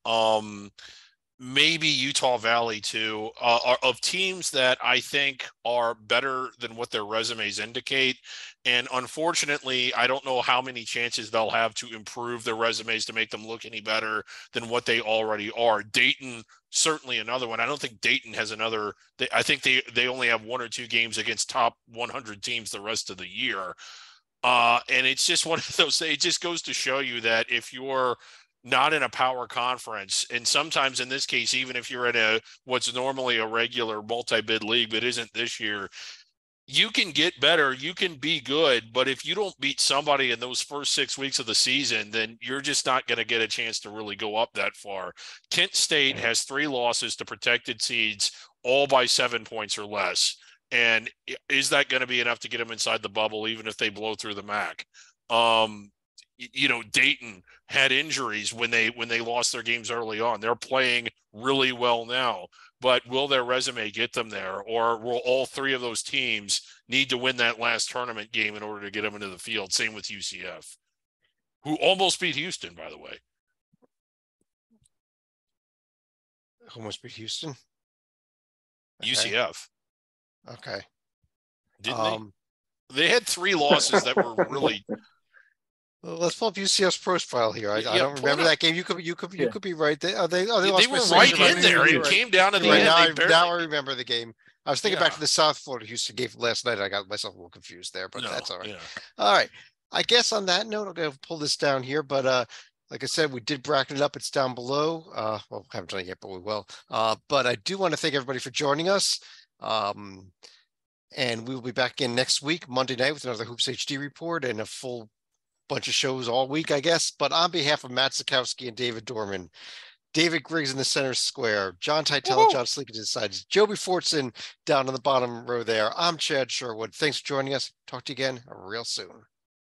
[SPEAKER 2] Maybe Utah Valley too, of teams that I think are better than what their resumes indicate. And unfortunately, I don't know how many chances they'll have to improve their resumes to make them look any better than what they already are. Dayton, certainly another one. I don't think Dayton has another. I think they only have 1 or 2 games against top 100 teams the rest of the year. And it's just one of those, it just goes to show you that if you're not in a power conference, and sometimes in this case, even if you're in what's normally a regular multi-bid league, but isn't this year, you can get better, you can be good, but if you don't beat somebody in those first 6 weeks of the season, then you're just not going to get a chance to really go up that far. Kent State has 3 losses to protected seeds, all by 7 points or less. And is that going to be enough to get them inside the bubble, even if they blow through the MAC? Dayton had injuries when they lost their games early on. They're playing really well now, but will their resume get them there, or will all 3 of those teams need to win that last tournament game in order to get them into the field? Same with UCF, who almost beat Houston, by the way.
[SPEAKER 1] Almost beat Houston?
[SPEAKER 2] Okay. UCF.
[SPEAKER 1] Okay.
[SPEAKER 2] Didn't they had 3 losses that were really...
[SPEAKER 1] Well, let's pull up UCF's profile here. I don't remember that game. You could be right. They were
[SPEAKER 2] right in there. It came down to the end.
[SPEAKER 1] Now I remember the game. I was thinking back to the South Florida Houston game from last night. I got myself a little confused there, but that's all right. Yeah. All right. I guess on that note, I'm going to pull this down here. But like I said, we did bracket it up. It's down below. We haven't done it yet, but we will. But I do want to thank everybody for joining us. And we will be back again next week, Monday night, with another Hoops HD report and a full bunch of shows all week, I guess. But on behalf of Matt Sikowski and David Dorman, David Griggs in the center square, John Teitel and John Sleek to the sides, Joby Fortson down on the bottom row there, I'm Chad Sherwood. Thanks for joining us. Talk to you again real soon.